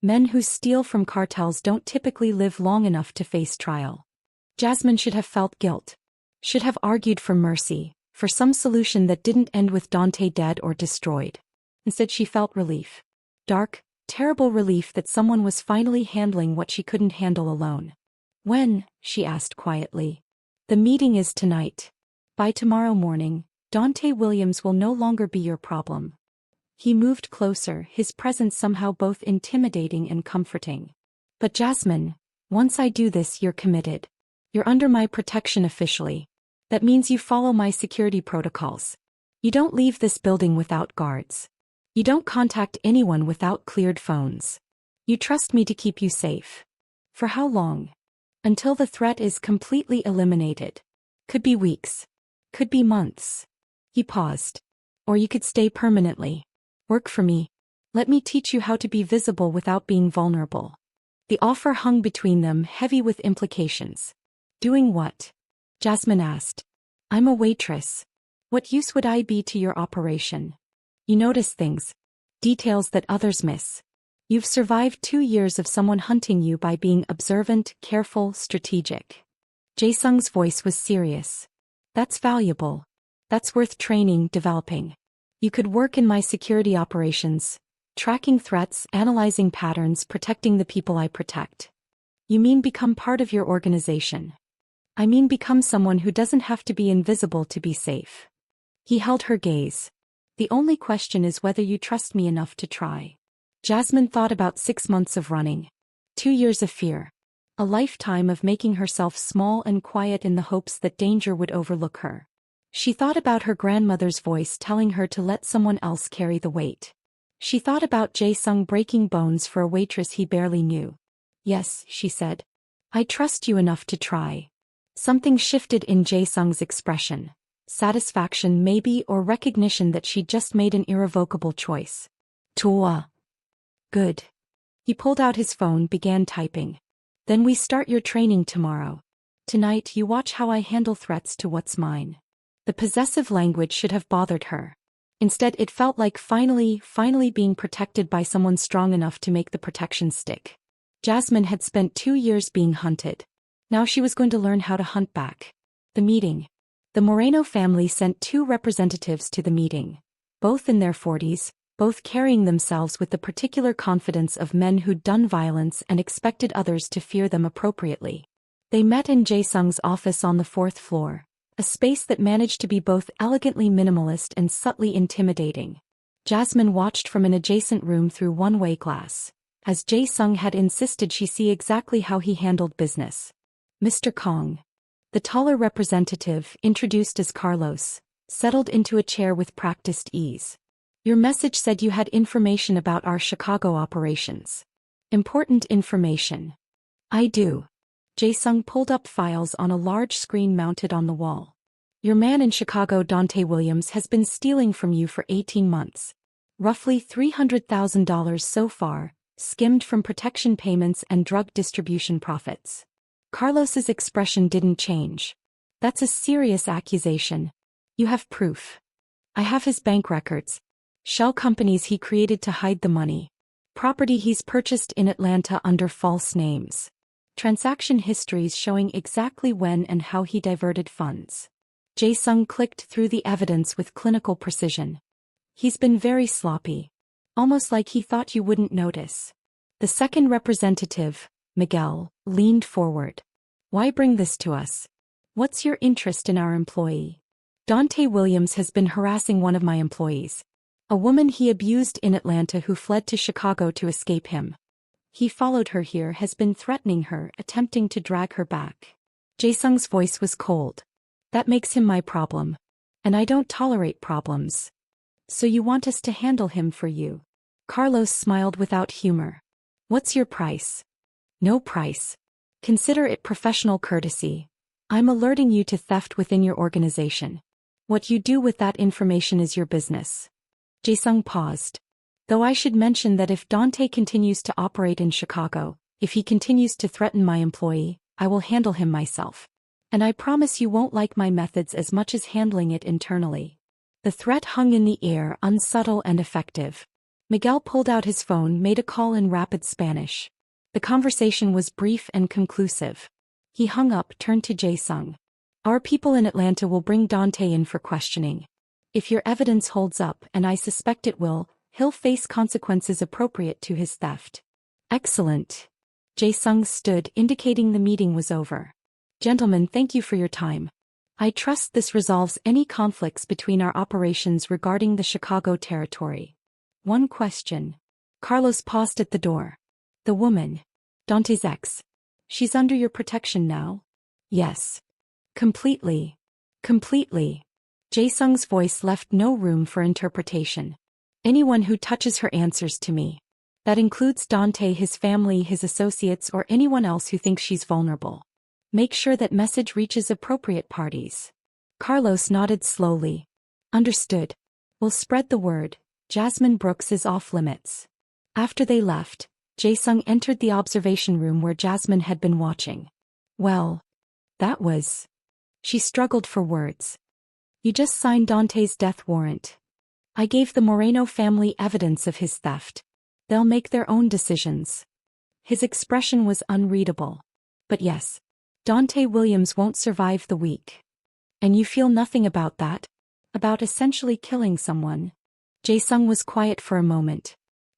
Men who steal from cartels don't typically live long enough to face trial. Jasmine should have felt guilt. Should have argued for mercy, for some solution that didn't end with Dante dead or destroyed. Instead she felt relief. Dark, terrible relief that someone was finally handling what she couldn't handle alone. When? She asked quietly. The meeting is tonight. By tomorrow morning, Dante Williams will no longer be your problem. He moved closer, his presence somehow both intimidating and comforting. But Jasmine, once I do this, you're committed. You're under my protection officially. That means you follow my security protocols. You don't leave this building without guards. You don't contact anyone without cleared phones. You trust me to keep you safe. For how long? Until the threat is completely eliminated. Could be weeks. Could be months. He paused. Or you could stay permanently. Work for me. Let me teach you how to be visible without being vulnerable. The offer hung between them, heavy with implications. Doing what? Jasmine asked. I'm a waitress. What use would I be to your operation? You notice things. Details that others miss. You've survived 2 years of someone hunting you by being observant, careful, strategic. Jae-sung's voice was serious. That's valuable. That's worth training, developing. You could work in my security operations, tracking threats, analyzing patterns, protecting the people I protect. You mean become part of your organization? I mean become someone who doesn't have to be invisible to be safe. He held her gaze. The only question is whether you trust me enough to try. Jasmine thought about 6 months of running. 2 years of fear. A lifetime of making herself small and quiet in the hopes that danger would overlook her. She thought about her grandmother's voice telling her to let someone else carry the weight. She thought about Jae-sung breaking bones for a waitress he barely knew. Yes, she said. I trust you enough to try. Something shifted in Jae-sung's expression. Satisfaction maybe, or recognition that she'd just made an irrevocable choice. Tua. Good. He pulled out his phone, began typing. Then we start your training tomorrow. Tonight you watch how I handle threats to what's mine. The possessive language should have bothered her. Instead it felt like finally being protected by someone strong enough to make the protection stick. Jasmine had spent 2 years being hunted. Now she was going to learn how to hunt back. The meeting. The Moreno family sent 2 representatives to the meeting. Both in their 40s, both carrying themselves with the particular confidence of men who'd done violence and expected others to fear them appropriately. They met in Jae-sung's office on the 4th floor. A space that managed to be both elegantly minimalist and subtly intimidating. Jasmine watched from an adjacent room through one-way glass. As Jae-sung had insisted she see exactly how he handled business. Mr. Kong. The taller representative, introduced as Carlos, settled into a chair with practiced ease. Your message said you had information about our Chicago operations. Important information. I do. Jae-sung pulled up files on a large screen mounted on the wall. Your man in Chicago, Dante Williams, has been stealing from you for 18 months. Roughly $300,000 so far, skimmed from protection payments and drug distribution profits. Carlos's expression didn't change. That's a serious accusation. You have proof. I have his bank records. Shell companies he created to hide the money. Property he's purchased in Atlanta under false names. Transaction histories showing exactly when and how he diverted funds. Jae-sung clicked through the evidence with clinical precision. He's been very sloppy. Almost like he thought you wouldn't notice. The second representative, Miguel, leaned forward. Why bring this to us? What's your interest in our employee? Dante Williams has been harassing one of my employees. A woman he abused in Atlanta who fled to Chicago to escape him. He followed her here, has been threatening her, attempting to drag her back. Jae-sung's voice was cold. That makes him my problem. And I don't tolerate problems. So you want us to handle him for you? Carlos smiled without humor. What's your price? No price. Consider it professional courtesy. I'm alerting you to theft within your organization. What you do with that information is your business. Jae-sung paused. Though I should mention that if Dante continues to operate in Chicago, if he continues to threaten my employee, I will handle him myself. And I promise you won't like my methods as much as handling it internally. The threat hung in the air, unsubtle and effective. Miguel pulled out his phone, made a call in rapid Spanish. The conversation was brief and conclusive. He hung up, turned to Jae-sung. Our people in Atlanta will bring Dante in for questioning. If your evidence holds up, and I suspect it will, he'll face consequences appropriate to his theft. Excellent. Jae-sung stood, indicating the meeting was over. Gentlemen, thank you for your time. I trust this resolves any conflicts between our operations regarding the Chicago territory. One question. Carlos paused at the door. The woman. Dante's ex. She's under your protection now? Yes. Completely. Completely. Jae-sung's voice left no room for interpretation. Anyone who touches her answers to me. That includes Dante, his family, his associates, or anyone else who thinks she's vulnerable. Make sure that message reaches appropriate parties. Carlos nodded slowly. Understood. We'll spread the word. Jasmine Brooks is off limits. After they left, Jae-sung entered the observation room where Jasmine had been watching. Well, that was... She struggled for words. You just signed Dante's death warrant. I gave the Moreno family evidence of his theft. They'll make their own decisions. His expression was unreadable. But yes, Dante Williams won't survive the week. And you feel nothing about that? About essentially killing someone? Jae-sung was quiet for a moment.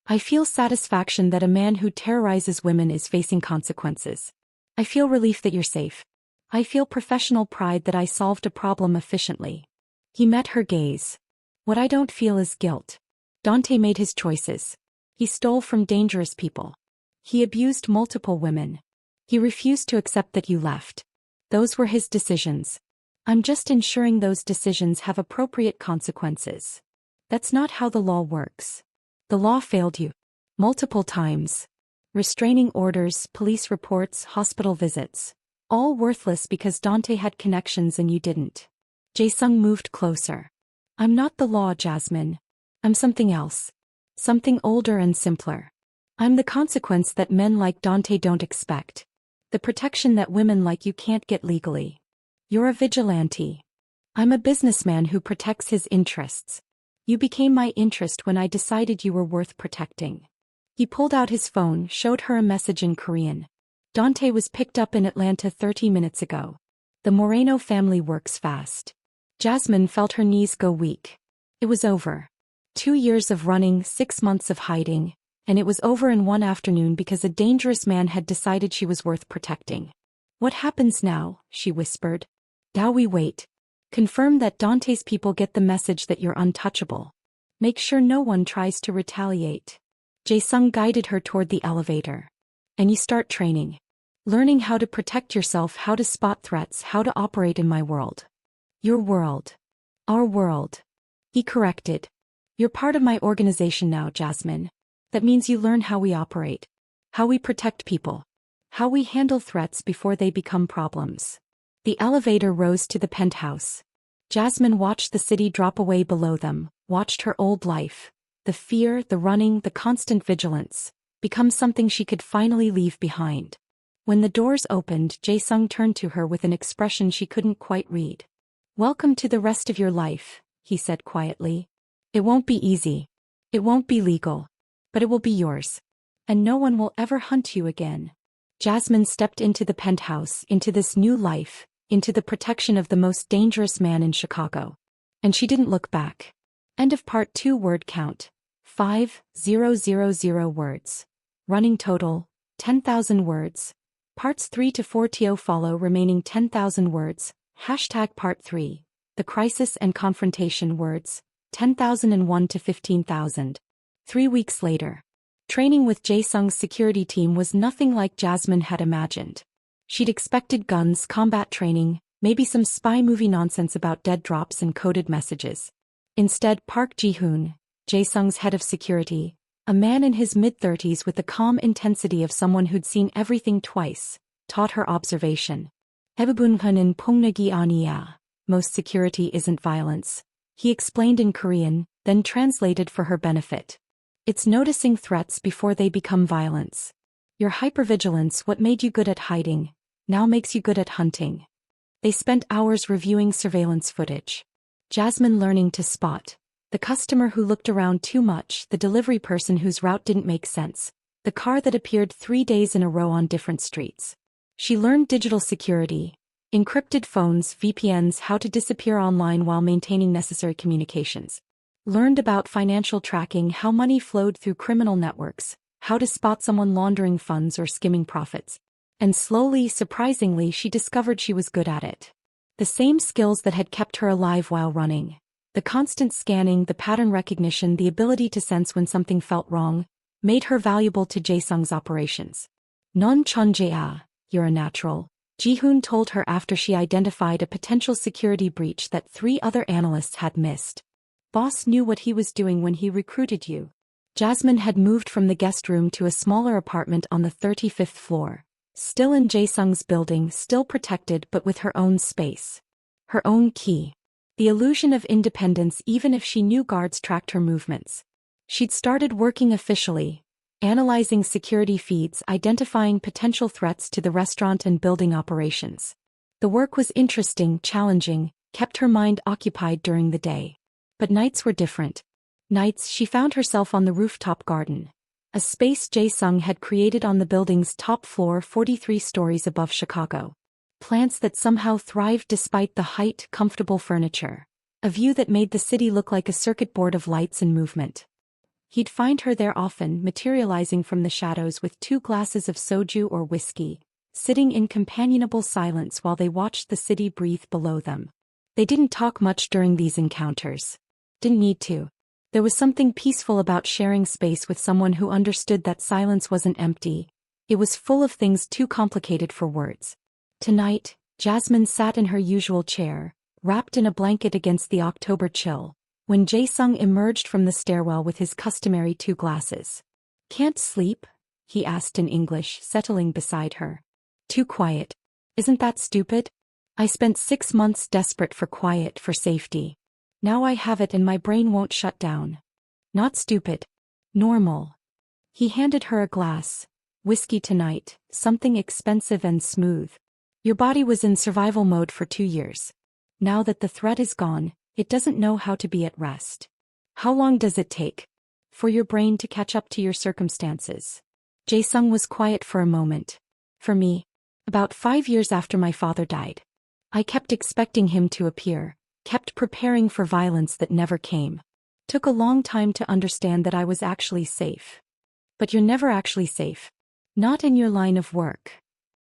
I feel satisfaction that a man who terrorizes women is facing consequences. I feel relief that you're safe. I feel professional pride that I solved a problem efficiently. He met her gaze. What I don't feel is guilt. Dante made his choices. He stole from dangerous people. He abused multiple women. He refused to accept that you left. Those were his decisions. I'm just ensuring those decisions have appropriate consequences. That's not how the law works. The law failed you. Multiple times. Restraining orders, police reports, hospital visits. All worthless because Dante had connections and you didn't. Jae-sung moved closer. I'm not the law, Jasmine. I'm something else. Something older and simpler. I'm the consequence that men like Dante don't expect. The protection that women like you can't get legally. You're a vigilante. I'm a businessman who protects his interests. You became my interest when I decided you were worth protecting. He pulled out his phone, showed her a message in Korean. Dante was picked up in Atlanta 30 minutes ago. The Moreno family works fast. Jasmine felt her knees go weak. It was over. 2 years of running, 6 months of hiding, and it was over in one afternoon because a dangerous man had decided she was worth protecting. What happens now? She whispered. Now we wait. Confirm that Dante's people get the message that you're untouchable. Make sure no one tries to retaliate. Jae-sung guided her toward the elevator. And you start training. Learning how to protect yourself, how to spot threats, how to operate in my world. Your world. Our world. He corrected. You're part of my organization now, Jasmine. That means you learn how we operate. How we protect people. How we handle threats before they become problems. The elevator rose to the penthouse. Jasmine watched the city drop away below them, watched her old life. The fear, the running, the constant vigilance, become something she could finally leave behind. When the doors opened, Jae-sung turned to her with an expression she couldn't quite read. "Welcome to the rest of your life," he said quietly. "It won't be easy. It won't be legal. But it will be yours. And no one will ever hunt you again." Jasmine stepped into the penthouse, into this new life, into the protection of the most dangerous man in Chicago. And she didn't look back. End of part 2. Word count: 5,000 words. Running total: 10,000 words. Parts 3 to 4 to follow, remaining 10,000 words. Hashtag part 3. The crisis and confrontation words: 10,001 to 15,000. 3 weeks later. Training with Jae-sung's security team was nothing like Jasmine had imagined. She'd expected guns, combat training, maybe some spy movie nonsense about dead drops and coded messages. Instead, Park Ji-hoon, Jae-sung's head of security, a man in his mid-30s with the calm intensity of someone who'd seen everything twice, taught her observation. "Ebubunha는 폭력이 아니야. Most security isn't violence," he explained in Korean, then translated for her benefit. "It's noticing threats before they become violence. Your hypervigilance, what made you good at hiding, now makes you good at hunting." They spent hours reviewing surveillance footage. Jasmine learning to spot the customer who looked around too much, the delivery person whose route didn't make sense, the car that appeared 3 days in a row on different streets. She learned digital security, encrypted phones, VPNs, how to disappear online while maintaining necessary communications. Learned about financial tracking, how money flowed through criminal networks, how to spot someone laundering funds or skimming profits. And slowly, surprisingly, she discovered she was good at it. The same skills that had kept her alive while running. The constant scanning, the pattern recognition, the ability to sense when something felt wrong, made her valuable to Jae-sung's operations. "Non chonjea, you're a natural," Ji-hoon told her after she identified a potential security breach that 3 other analysts had missed. "Boss knew what he was doing when he recruited you." Jasmine had moved from the guest room to a smaller apartment on the 35th floor. Still in Jae-sung's building, still protected but with her own space. Her own key. The illusion of independence even if she knew guards tracked her movements. She'd started working officially, analyzing security feeds, identifying potential threats to the restaurant and building operations. The work was interesting, challenging, kept her mind occupied during the day. But nights were different. Nights, she found herself on the rooftop garden. A space Jae-sung had created on the building's top floor 43 stories above Chicago. Plants that somehow thrived despite the height, comfortable furniture. A view that made the city look like a circuit board of lights and movement. He'd find her there often, materializing from the shadows with 2 glasses of soju or whiskey, sitting in companionable silence while they watched the city breathe below them. They didn't talk much during these encounters. Didn't need to. There was something peaceful about sharing space with someone who understood that silence wasn't empty. It was full of things too complicated for words. Tonight, Jasmine sat in her usual chair, wrapped in a blanket against the October chill, when Jae-sung emerged from the stairwell with his customary 2 glasses. "Can't sleep?" he asked in English, settling beside her. "Too quiet. Isn't that stupid? I spent 6 months desperate for quiet, for safety. Now I have it and my brain won't shut down. Not stupid. Normal." He handed her a glass. "Whiskey tonight, something expensive and smooth. Your body was in survival mode for 2 years. Now that the threat is gone, it doesn't know how to be at rest. How long does it take for your brain to catch up to your circumstances?" Jae-sung was quiet for a moment. "For me, about 5 years after my father died. I kept expecting him to appear, kept preparing for violence that never came. Took a long time to understand that I was actually safe." "But you're never actually safe. Not in your line of work."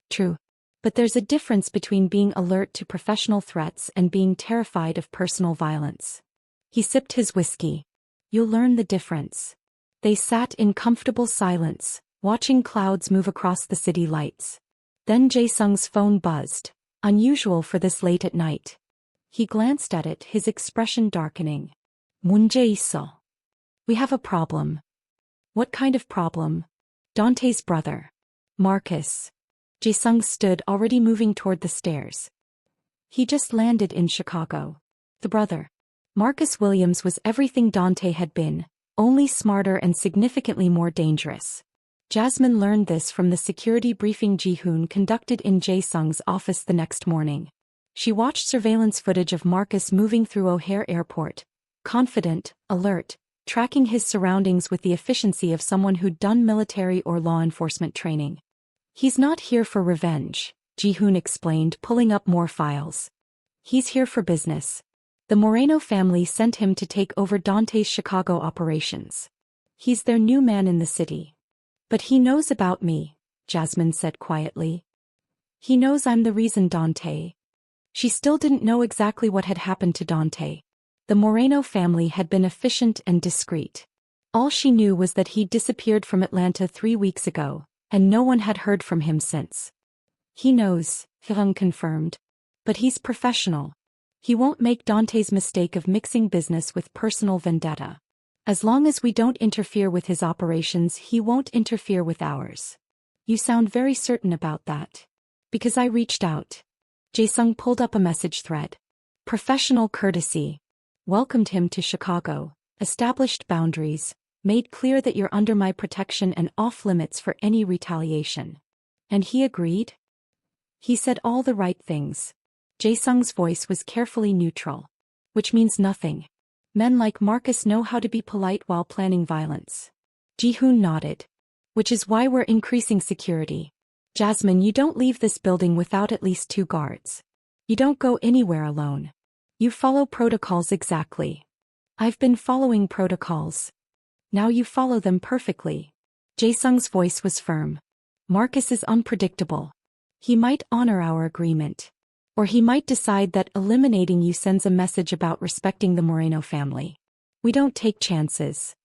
"True. But there's a difference between being alert to professional threats and being terrified of personal violence." He sipped his whiskey. "You'll learn the difference." They sat in comfortable silence, watching clouds move across the city lights. Then Jae-sung's phone buzzed, unusual for this late at night. He glanced at it, his expression darkening. 문제 있어. We have a problem. What kind of problem? Dante's brother. Marcus. Jae-sung stood, already moving toward the stairs. He just landed in Chicago. The brother. Marcus Williams was everything Dante had been, only smarter and significantly more dangerous. Jasmine learned this from the security briefing Ji-hoon conducted in Jae-sung's office the next morning. She watched surveillance footage of Marcus moving through O'Hare Airport, confident, alert, tracking his surroundings with the efficiency of someone who'd done military or law enforcement training. He's not here for revenge, Ji-hoon explained, pulling up more files. He's here for business. The Moreno family sent him to take over Dante's Chicago operations. He's their new man in the city. But he knows about me, Jasmine said quietly. He knows I'm the reason Dante. She still didn't know exactly what had happened to Dante. The Moreno family had been efficient and discreet. All she knew was that he'd disappeared from Atlanta 3 weeks ago, and no one had heard from him since. He knows, Hyung confirmed. But he's professional. He won't make Dante's mistake of mixing business with personal vendetta. As long as we don't interfere with his operations, he won't interfere with ours. You sound very certain about that. Because I reached out. Jae-sung pulled up a message thread. Professional courtesy. Welcomed him to Chicago, established boundaries, made clear that you're under my protection and off limits for any retaliation. And he agreed? He said all the right things. Jae-sung's voice was carefully neutral. Which means nothing. Men like Marcus know how to be polite while planning violence. Ji-hoon nodded. Which is why we're increasing security. Jasmine, you don't leave this building without at least 2 guards. You don't go anywhere alone. You follow protocols exactly. I've been following protocols. Now you follow them perfectly. Jae-sung's voice was firm. Marcus is unpredictable. He might honor our agreement. Or he might decide that eliminating you sends a message about respecting the Moreno family. We don't take chances.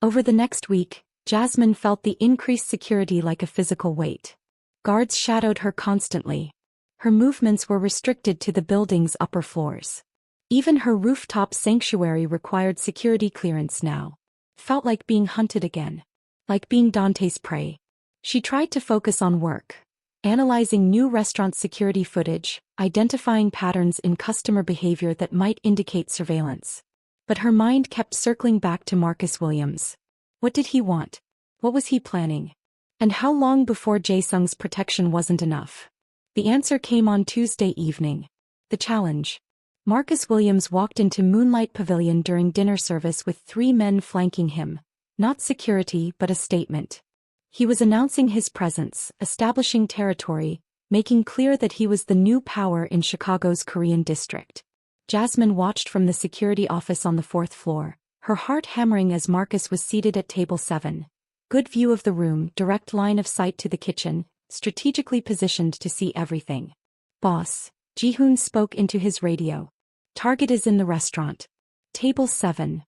Over the next week, Jasmine felt the increased security like a physical weight. Guards shadowed her constantly. Her movements were restricted to the building's upper floors. Even her rooftop sanctuary required security clearance now. Felt like being hunted again. Like being Dante's prey. She tried to focus on work. Analyzing new restaurant security footage, identifying patterns in customer behavior that might indicate surveillance. But her mind kept circling back to Marcus Williams. What did he want? What was he planning? And how long before Jae-sung's protection wasn't enough? The answer came on Tuesday evening. The challenge. Marcus Williams walked into Moonlight Pavilion during dinner service with 3 men flanking him. Not security but a statement. He was announcing his presence, establishing territory, making clear that he was the new power in Chicago's Korean district. Jasmine watched from the security office on the 4th floor, her heart hammering as Marcus was seated at table 7. Good view of the room, direct line of sight to the kitchen, strategically positioned to see everything. Boss, Ji-hoon spoke into his radio. Target is in the restaurant. Table 7.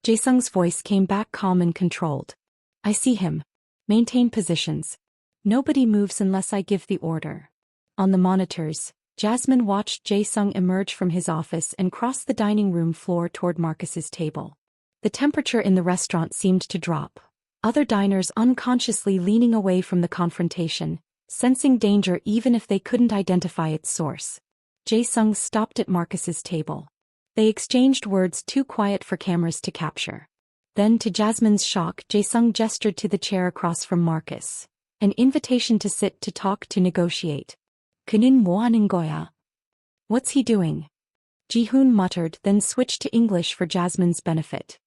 Jae-sung's voice came back calm and controlled. I see him. Maintain positions. Nobody moves unless I give the order. On the monitors, Jasmine watched Jae-sung emerge from his office and cross the dining room floor toward Marcus's table. The temperature in the restaurant seemed to drop. Other diners unconsciously leaning away from the confrontation, sensing danger even if they couldn't identify its source. Jae-sung stopped at Marcus's table. They exchanged words too quiet for cameras to capture. Then, to Jasmine's shock, Jae-sung gestured to the chair across from Marcus. An invitation to sit, to talk, to negotiate. 그는 뭐 하는 거야? What's he doing? Ji-hoon muttered, then switched to English for Jasmine's benefit.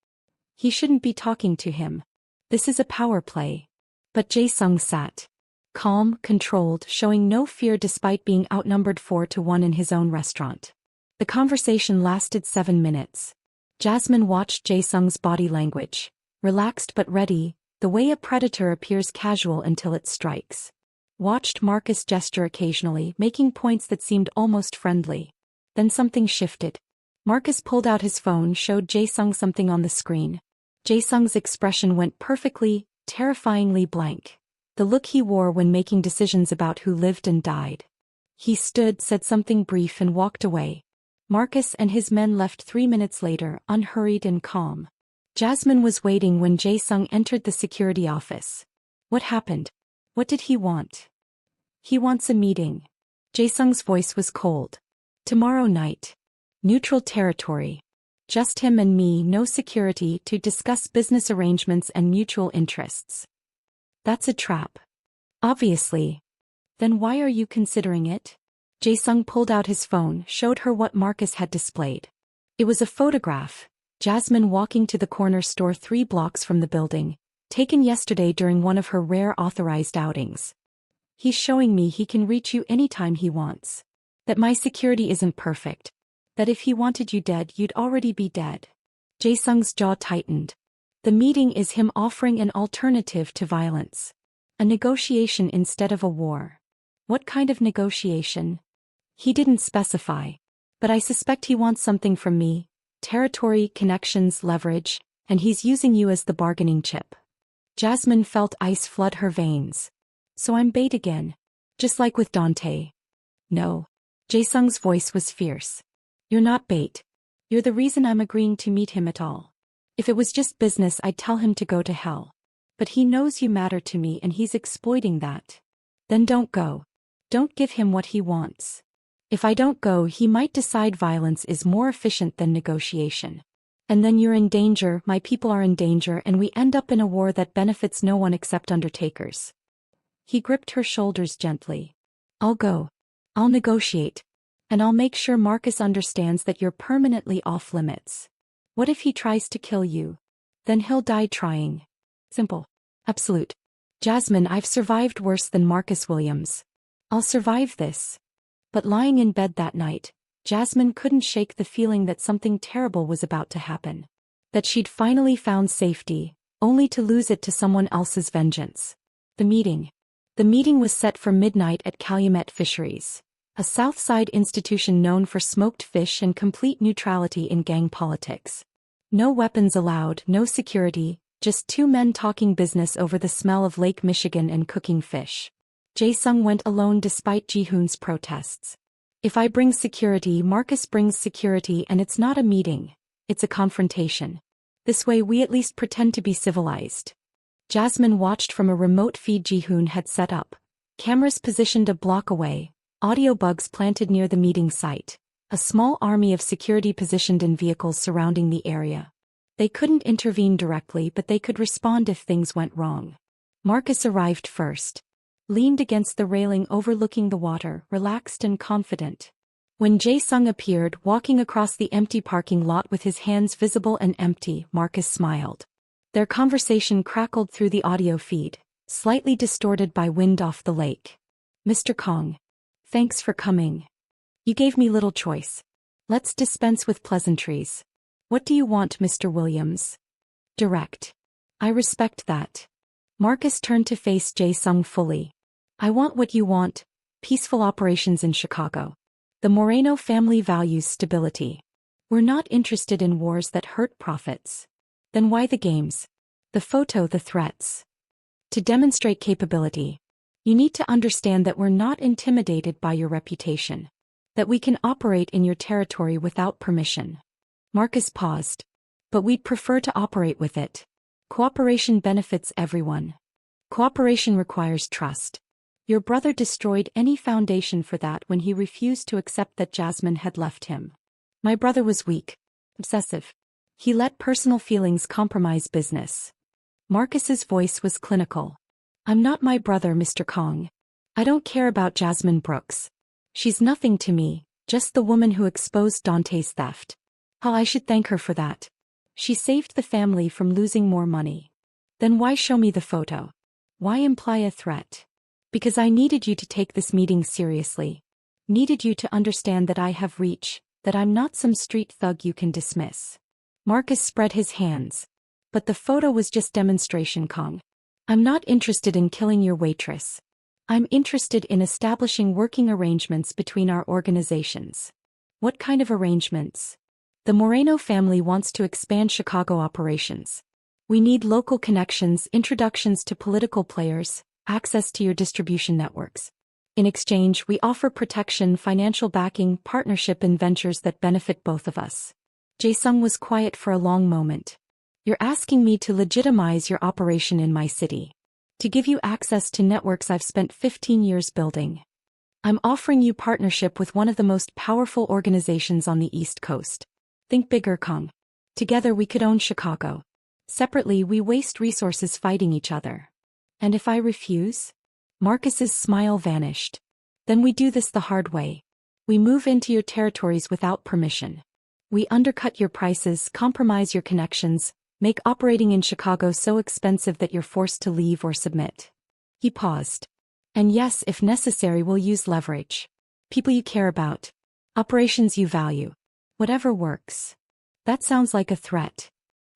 He shouldn't be talking to him. This is a power play. But Jae-sung sat. Calm, controlled, showing no fear despite being outnumbered 4-1 in his own restaurant. The conversation lasted 7 minutes. Jasmine watched Jae-sung's body language. Relaxed but ready, the way a predator appears casual until it strikes. Watched Marcus gesture occasionally, making points that seemed almost friendly. Then something shifted. Marcus pulled out his phone, showed Jae-sung something on the screen. Jae-sung's expression went perfectly, terrifyingly blank. The look he wore when making decisions about who lived and died. He stood, said something brief and walked away. Marcus and his men left 3 minutes later, unhurried and calm. Jasmine was waiting when Jae-sung entered the security office. What happened? What did he want? He wants a meeting. Jae-sung's voice was cold. Tomorrow night. Neutral territory. Just him and me, no security, to discuss business arrangements and mutual interests. That's a trap. Obviously. Then why are you considering it? Jae-sung pulled out his phone, showed her what Marcus had displayed. It was a photograph. Jasmine walking to the corner store 3 blocks from the building, taken yesterday during one of her rare authorized outings. He's showing me he can reach you anytime he wants. That my security isn't perfect. That if he wanted you dead, you'd already be dead. Jae-sung's jaw tightened. The meeting is him offering an alternative to violence. A negotiation instead of a war. What kind of negotiation? He didn't specify. But I suspect he wants something from me. Territory, connections, leverage, and he's using you as the bargaining chip. Jasmine felt ice flood her veins. So I'm bait again. Just like with Dante. No. Jae-sung's voice was fierce. You're not bait. You're the reason I'm agreeing to meet him at all. If it was just business, I'd tell him to go to hell. But he knows you matter to me and he's exploiting that. Then don't go. Don't give him what he wants. If I don't go, he might decide violence is more efficient than negotiation. And then you're in danger, my people are in danger, and we end up in a war that benefits no one except undertakers. He gripped her shoulders gently. I'll go. I'll negotiate. And I'll make sure Marcus understands that you're permanently off limits. What if he tries to kill you? Then he'll die trying. Simple. Absolute. Jasmine, I've survived worse than Marcus Williams. I'll survive this. But lying in bed that night, Jasmine couldn't shake the feeling that something terrible was about to happen. That she'd finally found safety, only to lose it to someone else's vengeance. The meeting. The meeting was set for midnight at Calumet Fisheries, a Southside institution known for smoked fish and complete neutrality in gang politics. No weapons allowed, no security, just 2 men talking business over the smell of Lake Michigan and cooking fish. Jae-sung went alone despite Ji-hoon's protests. If I bring security, Marcus brings security, and it's not a meeting. It's a confrontation. This way we at least pretend to be civilized. Jasmine watched from a remote feed Ji-hoon had set up. Cameras positioned a block away, audio bugs planted near the meeting site. A small army of security positioned in vehicles surrounding the area. They couldn't intervene directly, but they could respond if things went wrong. Marcus arrived first. Leaned against the railing overlooking the water, relaxed and confident. When Jae-sung appeared, walking across the empty parking lot with his hands visible and empty, Marcus smiled. Their conversation crackled through the audio feed, slightly distorted by wind off the lake. Mr. Kong. Thanks for coming. You gave me little choice. Let's dispense with pleasantries. What do you want, Mr. Williams? Direct. I respect that. Marcus turned to face Jae-sung fully. I want what you want, peaceful operations in Chicago. The Moreno family values stability. We're not interested in wars that hurt profits. Then why the games? The photo, the threats. To demonstrate capability. You need to understand that we're not intimidated by your reputation. That we can operate in your territory without permission. Marcus paused. But we'd prefer to operate with it. Cooperation benefits everyone. Cooperation requires trust. Your brother destroyed any foundation for that when he refused to accept that Jasmine had left him. My brother was weak. Obsessive. He let personal feelings compromise business. Marcus's voice was clinical. I'm not my brother, Mr. Kong. I don't care about Jasmine Brooks. She's nothing to me, just the woman who exposed Dante's theft. How I should thank her for that. She saved the family from losing more money. Then why show me the photo? Why imply a threat? Because I needed you to take this meeting seriously. Needed you to understand that I have reach, that I'm not some street thug you can dismiss. Marcus spread his hands. But the photo was just demonstration, Kong. I'm not interested in killing your waitress. I'm interested in establishing working arrangements between our organizations. What kind of arrangements? The Moreno family wants to expand Chicago operations. We need local connections, introductions to political players, access to your distribution networks. In exchange, we offer protection, financial backing, partnership and ventures that benefit both of us. Jae-sung was quiet for a long moment. You're asking me to legitimize your operation in my city. To give you access to networks I've spent 15 years building. I'm offering you partnership with one of the most powerful organizations on the East Coast. Think bigger, Kong. Together we could own Chicago. Separately we waste resources fighting each other. And if I refuse? Marcus's smile vanished. Then we do this the hard way. We move into your territories without permission. We undercut your prices, compromise your connections, make operating in Chicago so expensive that you're forced to leave or submit. He paused. And yes, if necessary, we'll use leverage. People you care about. Operations you value. Whatever works. That sounds like a threat.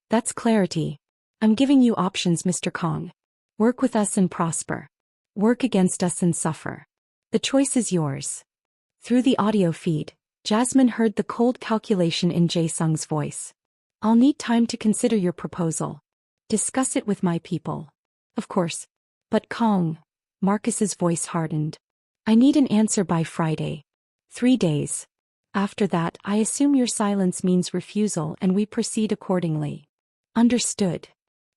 That's clarity. I'm giving you options, Mr. Kong. Work with us and prosper. Work against us and suffer. The choice is yours. Through the audio feed, Jasmine heard the cold calculation in Jae-sung's voice. I'll need time to consider your proposal. Discuss it with my people. Of course. But Kong, Marcus's voice hardened. I need an answer by Friday. 3 days. After that, I assume your silence means refusal and we proceed accordingly. Understood.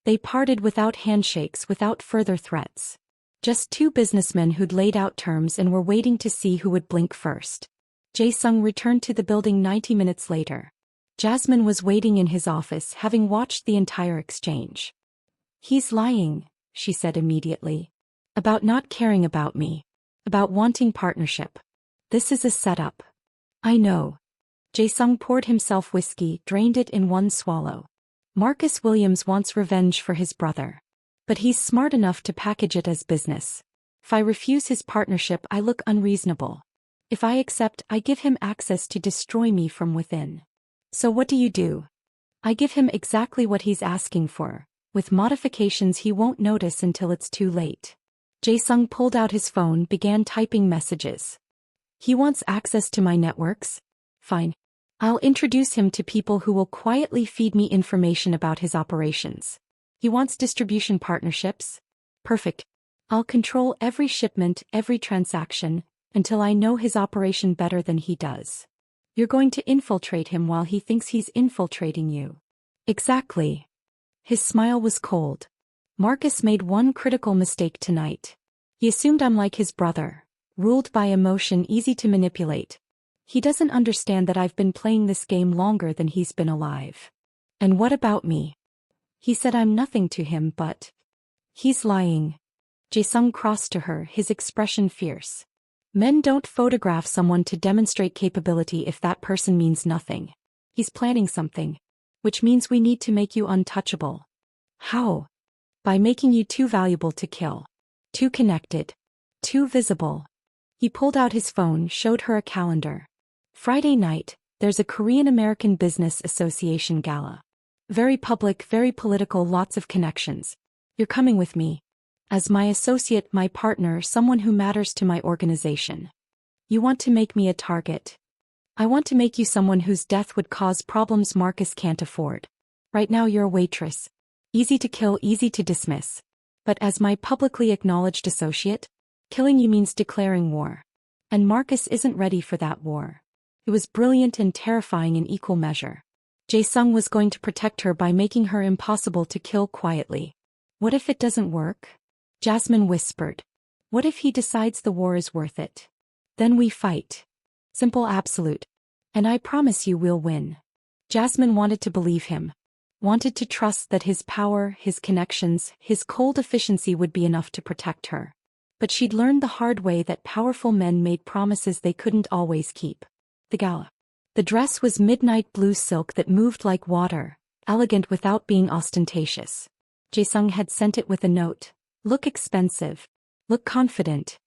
They parted without handshakes, without further threats. Just two businessmen who'd laid out terms and were waiting to see who would blink first. Jae-sung returned to the building 90 minutes later. Jasmine was waiting in his office, having watched the entire exchange. He's lying, she said immediately. About not caring about me. About wanting partnership. This is a setup. I know. Jae-sung poured himself whiskey, drained it in one swallow. Marcus Williams wants revenge for his brother. But he's smart enough to package it as business. If I refuse his partnership, I look unreasonable. If I accept, I give him access to destroy me from within. So what do? I give him exactly what he's asking for, with modifications he won't notice until it's too late. Jae-sung pulled out his phone, began typing messages. He wants access to my networks? Fine. I'll introduce him to people who will quietly feed me information about his operations. He wants distribution partnerships? Perfect. I'll control every shipment, every transaction, until I know his operation better than he does. You're going to infiltrate him while he thinks he's infiltrating you. Exactly. His smile was cold. Marcus made one critical mistake tonight. He assumed I'm like his brother, ruled by emotion, easy to manipulate. He doesn't understand that I've been playing this game longer than he's been alive. And what about me? He said I'm nothing to him, but... He's lying. Jae-sung crossed to her, his expression fierce. Men don't photograph someone to demonstrate capability if that person means nothing. He's planning something. Which means we need to make you untouchable. How? By making you too valuable to kill. Too connected. Too visible. He pulled out his phone, showed her a calendar. Friday night, there's a Korean-American Business Association gala. Very public, very political, lots of connections. You're coming with me. As my associate, my partner, someone who matters to my organization. You want to make me a target. I want to make you someone whose death would cause problems Marcus can't afford. Right now you're a waitress. Easy to kill, easy to dismiss. But as my publicly acknowledged associate, killing you means declaring war. And Marcus isn't ready for that war. It was brilliant and terrifying in equal measure. Jae-sung was going to protect her by making her impossible to kill quietly. What if it doesn't work? Jasmine whispered. What if he decides the war is worth it? Then we fight. Simple, absolute. And I promise you we'll win. Jasmine wanted to believe him. Wanted to trust that his power, his connections, his cold efficiency would be enough to protect her. But she'd learned the hard way that powerful men made promises they couldn't always keep. The gala. The dress was midnight blue silk that moved like water, elegant without being ostentatious. Jae-sung had sent it with a note. Look expensive. Look confident.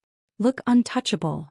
Look untouchable.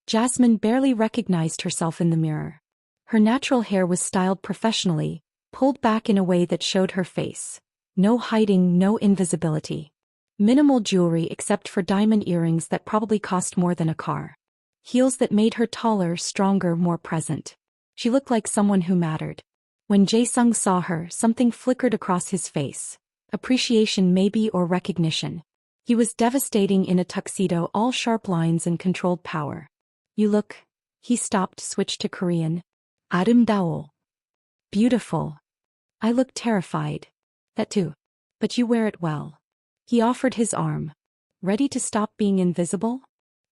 Jasmine barely recognized herself in the mirror. Her natural hair was styled professionally, pulled back in a way that showed her face. No hiding, no invisibility. Minimal jewelry except for diamond earrings that probably cost more than a car. Heels that made her taller, stronger, more present. She looked like someone who mattered. When Jae-sung saw her, something flickered across his face. Appreciation maybe, or recognition. He was devastating in a tuxedo, all sharp lines and controlled power. You look. He stopped, switched to Korean. 아름다워. Beautiful. I look terrified. That too. But you wear it well. He offered his arm. Ready to stop being invisible?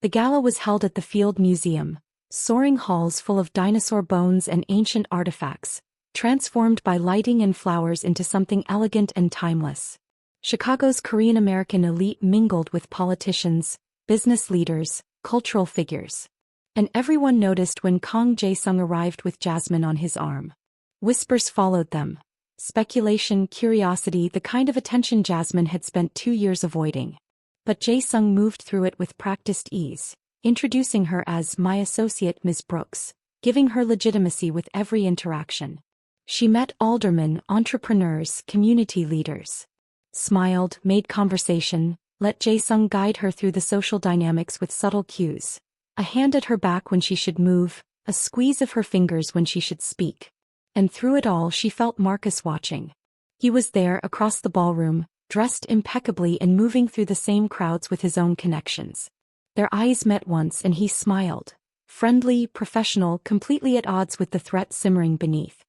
The gala was held at the Field Museum, soaring halls full of dinosaur bones and ancient artifacts, transformed by lighting and flowers into something elegant and timeless. Chicago's Korean-American elite mingled with politicians, business leaders, cultural figures. And everyone noticed when Kang Jae-sung arrived with Jasmine on his arm. Whispers followed them. Speculation, curiosity, the kind of attention Jasmine had spent 2 years avoiding. But Jae-sung moved through it with practiced ease, introducing her as my associate Ms. Brooks, giving her legitimacy with every interaction. She met aldermen, entrepreneurs, community leaders. Smiled, made conversation, let Jae-sung guide her through the social dynamics with subtle cues. A hand at her back when she should move, a squeeze of her fingers when she should speak. And through it all she felt Marcus watching. He was there across the ballroom, dressed impeccably and moving through the same crowds with his own connections. Their eyes met once and he smiled. Friendly, professional, completely at odds with the threat simmering beneath.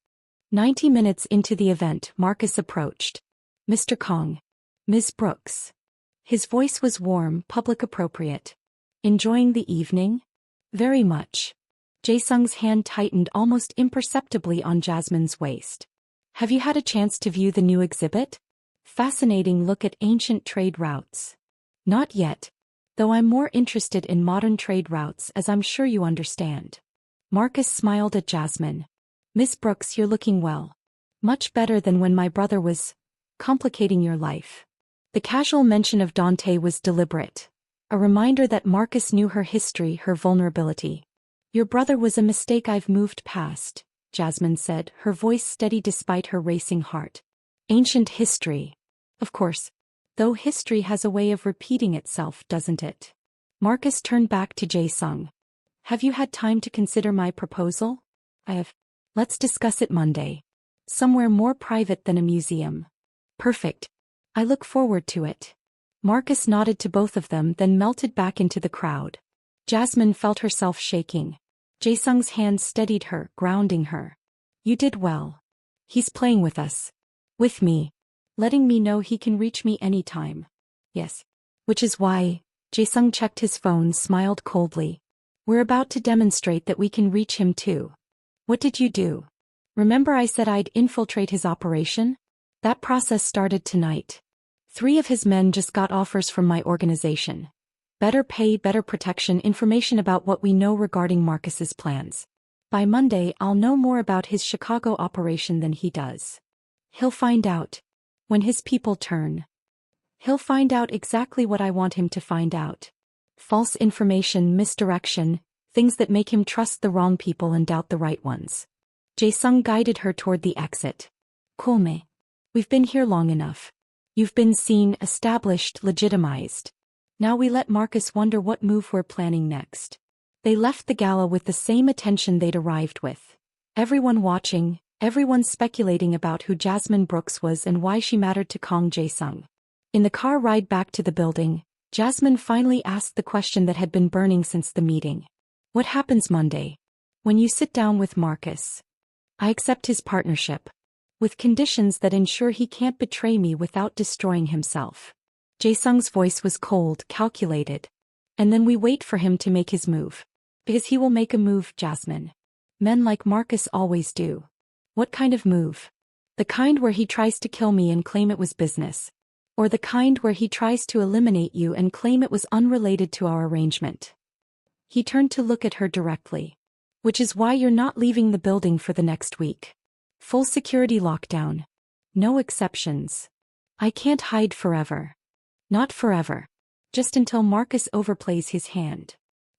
90 minutes into the event, Marcus approached. Mr. Kang. Ms. Brooks. His voice was warm, public appropriate. Enjoying the evening? Very much. Jae-sung's hand tightened almost imperceptibly on Jasmine's waist. Have you had a chance to view the new exhibit? Fascinating look at ancient trade routes. Not yet. Though I'm more interested in modern trade routes, as I'm sure you understand. Marcus smiled at Jasmine. Miss Brooks, you're looking well. Much better than when my brother was complicating your life. The casual mention of Dante was deliberate. A reminder that Marcus knew her history, her vulnerability. Your brother was a mistake I've moved past, Jasmine said, her voice steady despite her racing heart. Ancient history. Of course. Though history has a way of repeating itself, doesn't it? Marcus turned back to Jae-sung. Have you had time to consider my proposal? I have. Let's discuss it Monday. Somewhere more private than a museum. Perfect. I look forward to it. Marcus nodded to both of them, then melted back into the crowd. Jasmine felt herself shaking. Jae-sung's hand steadied her, grounding her. You did well. He's playing with us. With me. Letting me know he can reach me anytime. Yes. Which is why, Jae-sung checked his phone, smiled coldly. We're about to demonstrate that we can reach him too. What did you do? Remember I said I'd infiltrate his operation? That process started tonight. 3 of his men just got offers from my organization. Better pay, better protection, information about what we know regarding Marcus's plans. By Monday I'll know more about his Chicago operation than he does. He'll find out. When his people turn. He'll find out exactly what I want him to find out. False information, misdirection, things that make him trust the wrong people and doubt the right ones. Jae-sung guided her toward the exit. Kolme. We've been here long enough. You've been seen, established, legitimized. Now we let Marcus wonder what move we're planning next. They left the gala with the same attention they'd arrived with. Everyone watching, everyone speculating about who Jasmine Brooks was and why she mattered to Kang Jae-sung. In the car ride back to the building, Jasmine finally asked the question that had been burning since the meeting. What happens Monday? When you sit down with Marcus. I accept his partnership. With conditions that ensure he can't betray me without destroying himself. Jae-sung's voice was cold, calculated. And then we wait for him to make his move. Because he will make a move, Jasmine. Men like Marcus always do. What kind of move? The kind where he tries to kill me and claim it was business. Or the kind where he tries to eliminate you and claim it was unrelated to our arrangement. He turned to look at her directly. Which is why you're not leaving the building for the next week. Full security lockdown. No exceptions. I can't hide forever. Not forever. Just until Marcus overplays his hand.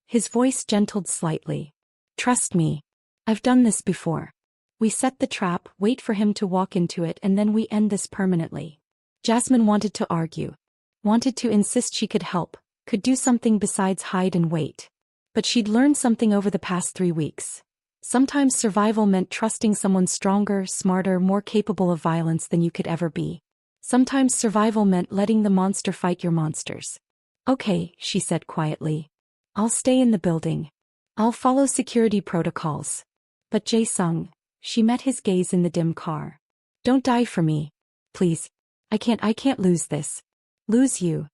His voice gentled slightly. Trust me. I've done this before. We set the trap, wait for him to walk into it, and then we end this permanently. Jasmine wanted to argue. Wanted to insist she could help, could do something besides hide and wait. But she'd learned something over the past 3 weeks. Sometimes survival meant trusting someone stronger, smarter, more capable of violence than you could ever be. Sometimes survival meant letting the monster fight your monsters. Okay, she said quietly. I'll stay in the building. I'll follow security protocols. But Jae-sung, she met his gaze in the dim car. Don't die for me. Please. I can't lose this. Lose you.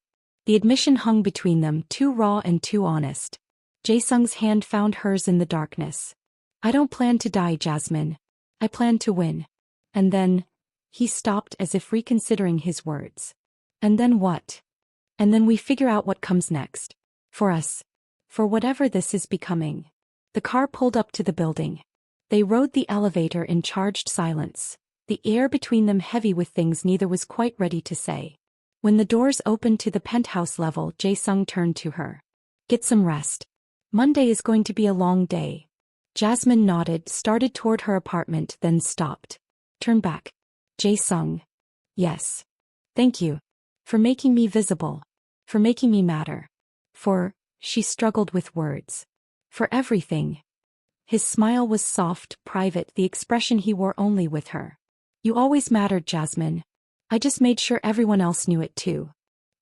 The admission hung between them, too raw and too honest. Jae-sung's hand found hers in the darkness. I don't plan to die, Jasmine. I plan to win. And then, he stopped as if reconsidering his words. And then what? And then we figure out what comes next. For us. For whatever this is becoming. The car pulled up to the building. They rode the elevator in charged silence, the air between them heavy with things neither was quite ready to say. When the doors opened to the penthouse level, Jae-sung turned to her. Get some rest. Monday is going to be a long day. Jasmine nodded, started toward her apartment, then stopped. Turn back. Jae-sung. Yes. Thank you. For making me visible. For making me matter. She struggled with words. For everything. His smile was soft, private, the expression he wore only with her. You always mattered, Jasmine. I just made sure everyone else knew it too.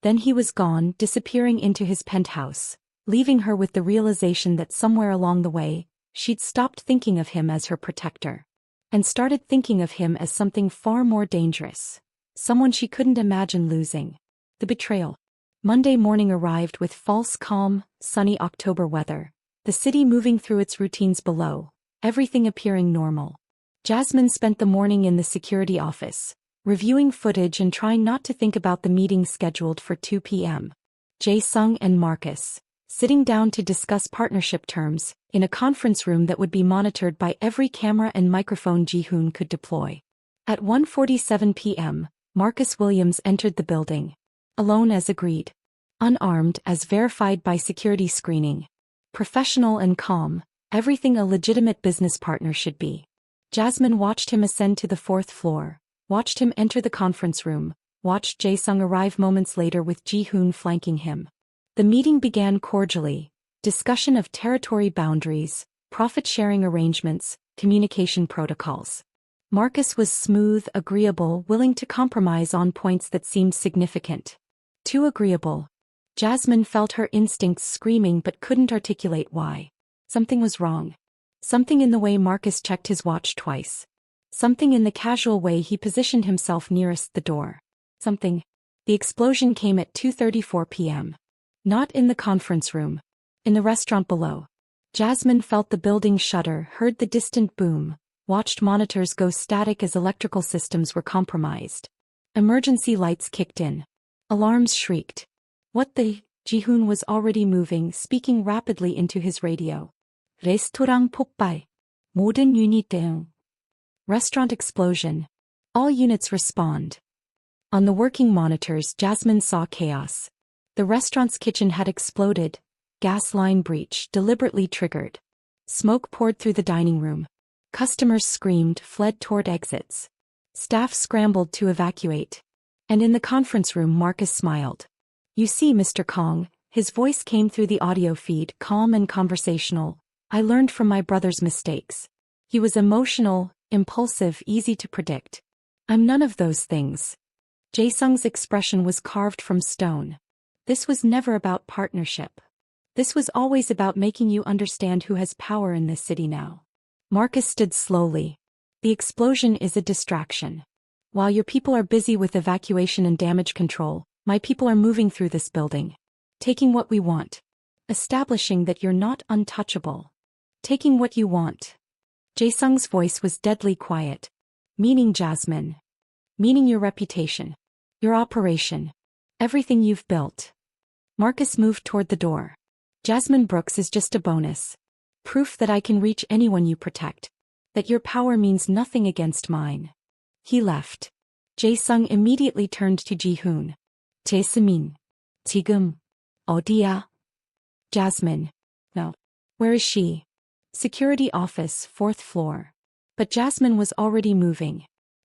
Then he was gone, disappearing into his penthouse, leaving her with the realization that somewhere along the way, she'd stopped thinking of him as her protector. And started thinking of him as something far more dangerous. Someone she couldn't imagine losing. The betrayal. Monday morning arrived with false calm, sunny October weather. The city moving through its routines below, everything appearing normal. Jasmine spent the morning in the security office, reviewing footage and trying not to think about the meeting scheduled for 2 p.m. Jae-sung and Marcus, sitting down to discuss partnership terms, in a conference room that would be monitored by every camera and microphone Ji-hoon could deploy. At 1:47 p.m., Marcus Williams entered the building. Alone as agreed. Unarmed as verified by security screening. Professional and calm, everything a legitimate business partner should be. Jasmine watched him ascend to the 4th floor, watched him enter the conference room, watched Jae-sung arrive moments later with Ji-hoon flanking him. The meeting began cordially, discussion of territory boundaries, profit-sharing arrangements, communication protocols. Marcus was smooth, agreeable, willing to compromise on points that seemed significant. Too agreeable. Jasmine felt her instincts screaming but couldn't articulate why. Something was wrong. Something in the way Marcus checked his watch twice. Something in the casual way he positioned himself nearest the door. Something. The explosion came at 2:34 p.m. Not in the conference room. In the restaurant below. Jasmine felt the building shudder, heard the distant boom, watched monitors go static as electrical systems were compromised. Emergency lights kicked in. Alarms shrieked. What the? Ji-hoon was already moving, speaking rapidly into his radio. 레스토랑 폭발. 모든 유닛 대응. Restaurant explosion. All units respond. On the working monitors, Jasmine saw chaos. The restaurant's kitchen had exploded. Gas line breach, deliberately triggered. Smoke poured through the dining room. Customers screamed, fled toward exits. Staff scrambled to evacuate. And in the conference room, Marcus smiled. You see, Mr. Kong, his voice came through the audio feed, calm and conversational. I learned from my brother's mistakes. He was emotional, impulsive, easy to predict. I'm none of those things. Jae-sung's expression was carved from stone. This was never about partnership. This was always about making you understand who has power in this city now. Marcus stood slowly. The explosion is a distraction. While your people are busy with evacuation and damage control, my people are moving through this building. Taking what we want. Establishing that you're not untouchable. Taking what you want. Jae-sung's voice was deadly quiet. Meaning Jasmine. Meaning your reputation. Your operation. Everything you've built. Marcus moved toward the door. Jasmine Brooks is just a bonus. Proof that I can reach anyone you protect. That your power means nothing against mine. He left. Jae-sung immediately turned to Ji-hoon. Jasmine. 지금. 어디야? Jasmine. No. Where is she? Security office, 4th floor. But Jasmine was already moving.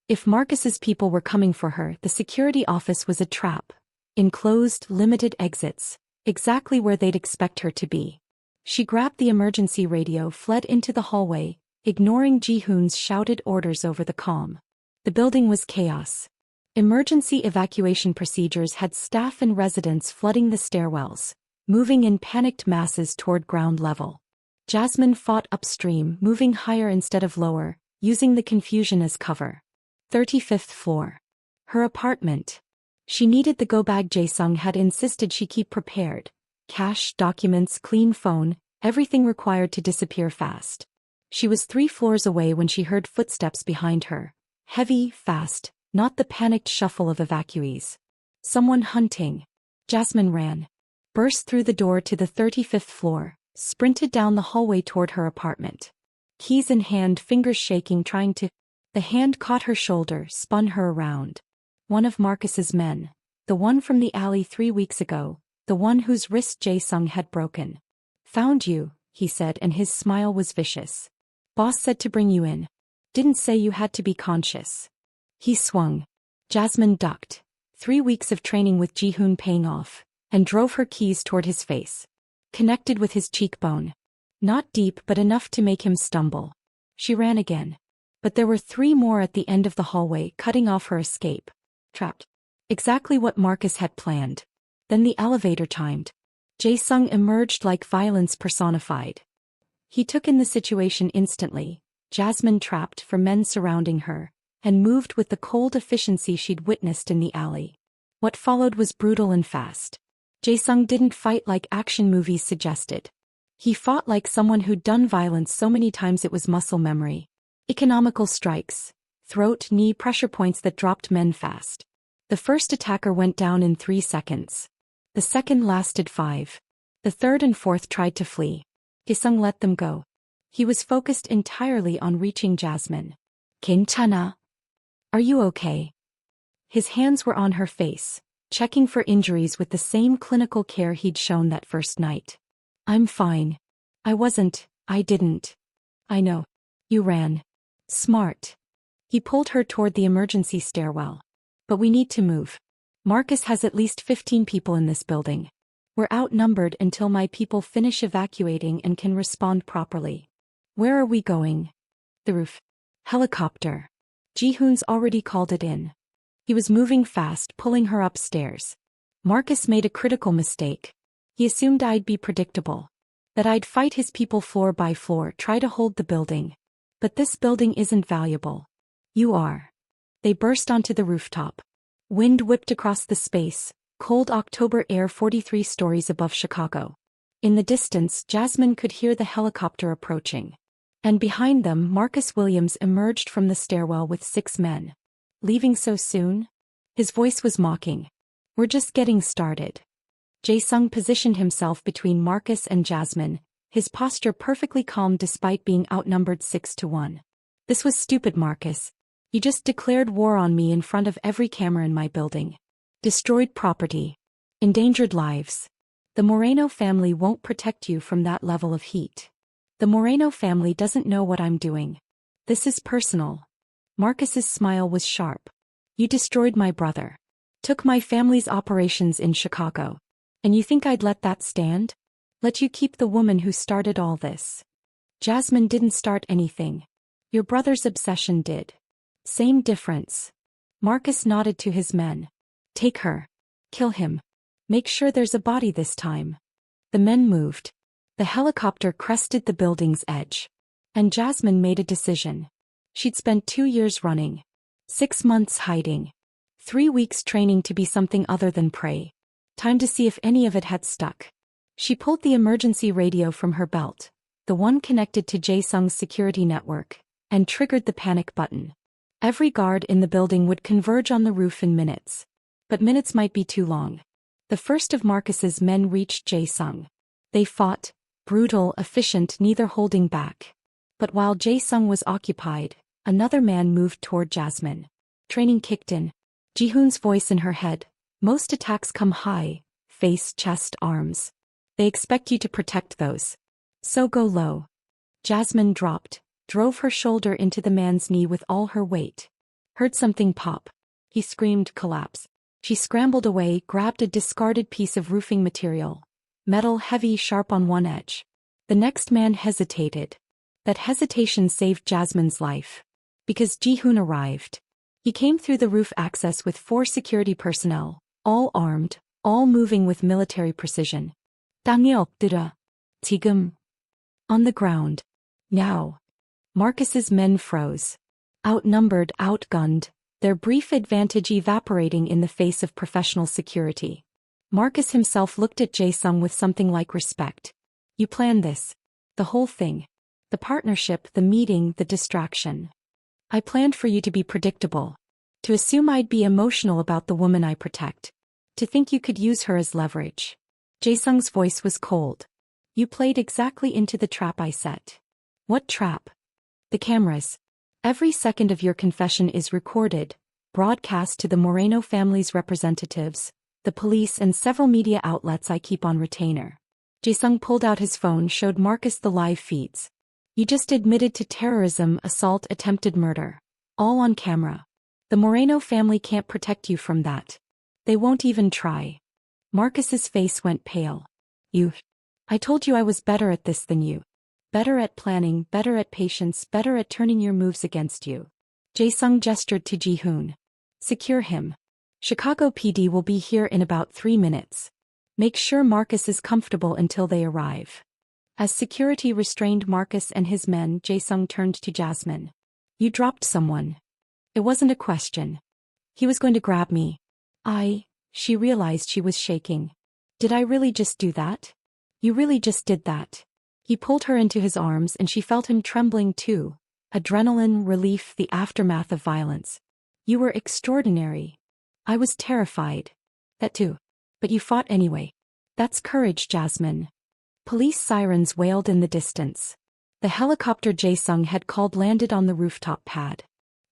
If Marcus's people were coming for her, the security office was a trap. Enclosed, limited exits. Exactly where they'd expect her to be. She grabbed the emergency radio, fled into the hallway, ignoring Ji-hoon's shouted orders over the comm. The building was chaos. Emergency evacuation procedures had staff and residents flooding the stairwells, moving in panicked masses toward ground level. Jasmine fought upstream, moving higher instead of lower, using the confusion as cover. 35th floor. Her apartment. She needed the go bag. Jae-sung had insisted she keep prepared. Cash, documents, clean phone, everything required to disappear fast. She was 3 floors away when she heard footsteps behind her. Heavy, fast, not the panicked shuffle of evacuees. Someone hunting. Jasmine ran. Burst through the door to the 35th floor, sprinted down the hallway toward her apartment. Keys in hand, fingers shaking, trying to... The hand caught her shoulder, spun her around. One of Marcus's men. The one from the alley 3 weeks ago. The one whose wrist Jae-sung had broken. Found you, he said, and his smile was vicious. Boss said to bring you in. Didn't say you had to be conscious. He swung. Jasmine ducked. 3 weeks of training with Ji-hoon paying off, and drove her keys toward his face. Connected with his cheekbone. Not deep but enough to make him stumble. She ran again. But there were 3 more at the end of the hallway, cutting off her escape. Trapped. Exactly what Marcus had planned. Then the elevator chimed. Jae-sung emerged like violence personified. He took in the situation instantly. Jasmine trapped for men surrounding her, and moved with the cold efficiency she'd witnessed in the alley. What followed was brutal and fast. Jae-sung didn't fight like action movies suggested. He fought like someone who'd done violence so many times it was muscle memory. Economical strikes. Throat, knee pressure points that dropped men fast. The first attacker went down in 3 seconds. The second lasted 5. The third and fourth tried to flee. Jae-sung let them go. He was focused entirely on reaching Jasmine. 괜찮아? Are you okay? His hands were on her face, checking for injuries with the same clinical care he'd shown that first night. I'm fine. I didn't. I know. You ran. Smart. He pulled her toward the emergency stairwell. But we need to move. Marcus has at least 15 people in this building. We're outnumbered until my people finish evacuating and can respond properly. Where are we going? The roof. Helicopter. Ji-hoon's already called it in. He was moving fast, pulling her upstairs. Marcus made a critical mistake. He assumed I'd be predictable. That I'd fight his people floor by floor, try to hold the building. But this building isn't valuable. You are. They burst onto the rooftop. Wind whipped across the space, cold October air 43 stories above Chicago. In the distance, Jasmine could hear the helicopter approaching. And behind them, Marcus Williams emerged from the stairwell with 6 men. Leaving so soon? His voice was mocking. We're just getting started. Jae-sung positioned himself between Marcus and Jasmine, his posture perfectly calm despite being outnumbered 6-1. This was stupid, Marcus. You just declared war on me in front of every camera in my building. Destroyed property. Endangered lives. The Moreno family won't protect you from that level of heat. The Moreno family doesn't know what I'm doing. This is personal. Marcus's smile was sharp. You destroyed my brother. Took my family's operations in Chicago. And you think I'd let that stand? Let you keep the woman who started all this? Jasmine didn't start anything. Your brother's obsession did. Same difference. Marcus nodded to his men. Take her. Kill him. Make sure there's a body this time. The men moved. The helicopter crested the building's edge. And Jasmine made a decision. She'd spent 2 years running. 6 months hiding. 3 weeks training to be something other than prey. Time to see if any of it had stuck. She pulled the emergency radio from her belt, the one connected to Jae-sung's security network, and triggered the panic button. Every guard in the building would converge on the roof in minutes. But minutes might be too long. The first of Marcus's men reached Jae-sung. They fought, brutal, efficient, neither holding back. But while Jae-sung was occupied, another man moved toward Jasmine. Training kicked in. Ji-hoon's voice in her head. Most attacks come high, face, chest, arms. They expect you to protect those. So go low. Jasmine dropped, drove her shoulder into the man's knee with all her weight. Heard something pop. He screamed, collapse. She scrambled away, grabbed a discarded piece of roofing material. Metal, heavy, sharp on one edge. The next man hesitated. That hesitation saved Jasmine's life. Because Ji-hoon arrived. He came through the roof access with 4 security personnel, all armed, all moving with military precision. 땅에 엎드려. 지금. On the ground. Now. Marcus's men froze. Outnumbered, outgunned, their brief advantage evaporating in the face of professional security. Marcus himself looked at Jae-sung with something like respect. You planned this. The whole thing. The partnership, the meeting, the distraction. I planned for you to be predictable. To assume I'd be emotional about the woman I protect. To think you could use her as leverage. Jae-sung's voice was cold. You played exactly into the trap I set. What trap? The cameras. Every second of your confession is recorded, broadcast to the Moreno family's representatives, the police and several media outlets I keep on retainer. Jae-sung pulled out his phone, showed Marcus the live feeds. You just admitted to terrorism, assault, attempted murder. All on camera. The Moreno family can't protect you from that. They won't even try. Marcus's face went pale. I told you I was better at this than you. Better at planning, better at patience, better at turning your moves against you. Jae-sung gestured to Ji-hoon. Secure him. Chicago PD will be here in about 3 minutes. Make sure Marcus is comfortable until they arrive. As security restrained Marcus and his men, Jae-sung turned to Jasmine. You dropped someone. It wasn't a question. He was going to grab me. She realized she was shaking. Did I really just do that? You really just did that. He pulled her into his arms and she felt him trembling too. Adrenaline, relief, the aftermath of violence. You were extraordinary. I was terrified. That too. But you fought anyway. That's courage, Jasmine. Police sirens wailed in the distance. The helicopter Jae-sung had called landed on the rooftop pad.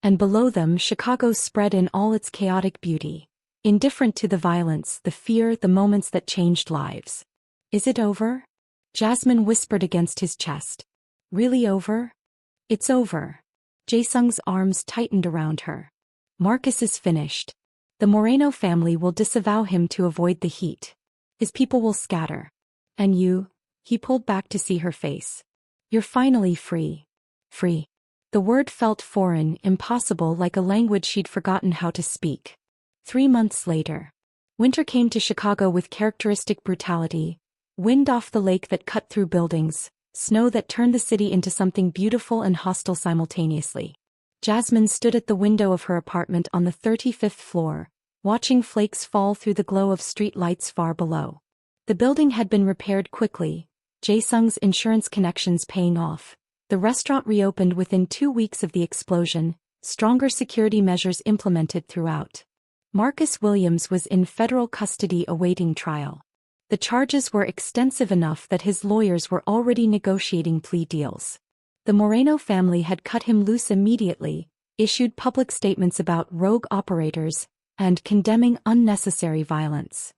And below them, Chicago spread in all its chaotic beauty. Indifferent to the violence, the fear, the moments that changed lives. Is it over? Jasmine whispered against his chest. Really over? It's over. Jae-sung's arms tightened around her. Marcus is finished. The Moreno family will disavow him to avoid the heat. His people will scatter. And you? He pulled back to see her face. You're finally free. Free. The word felt foreign, impossible, like a language she'd forgotten how to speak. 3 months later. Winter came to Chicago with characteristic brutality. Wind off the lake that cut through buildings, snow that turned the city into something beautiful and hostile simultaneously. Jasmine stood at the window of her apartment on the 35th floor, watching flakes fall through the glow of street lights far below. The building had been repaired quickly, Jae-sung's insurance connections paying off. The restaurant reopened within 2 weeks of the explosion, stronger security measures implemented throughout. Marcus Williams was in federal custody awaiting trial. The charges were extensive enough that his lawyers were already negotiating plea deals. The Moreno family had cut him loose immediately, issued public statements about rogue operators, and condemning unnecessary violence.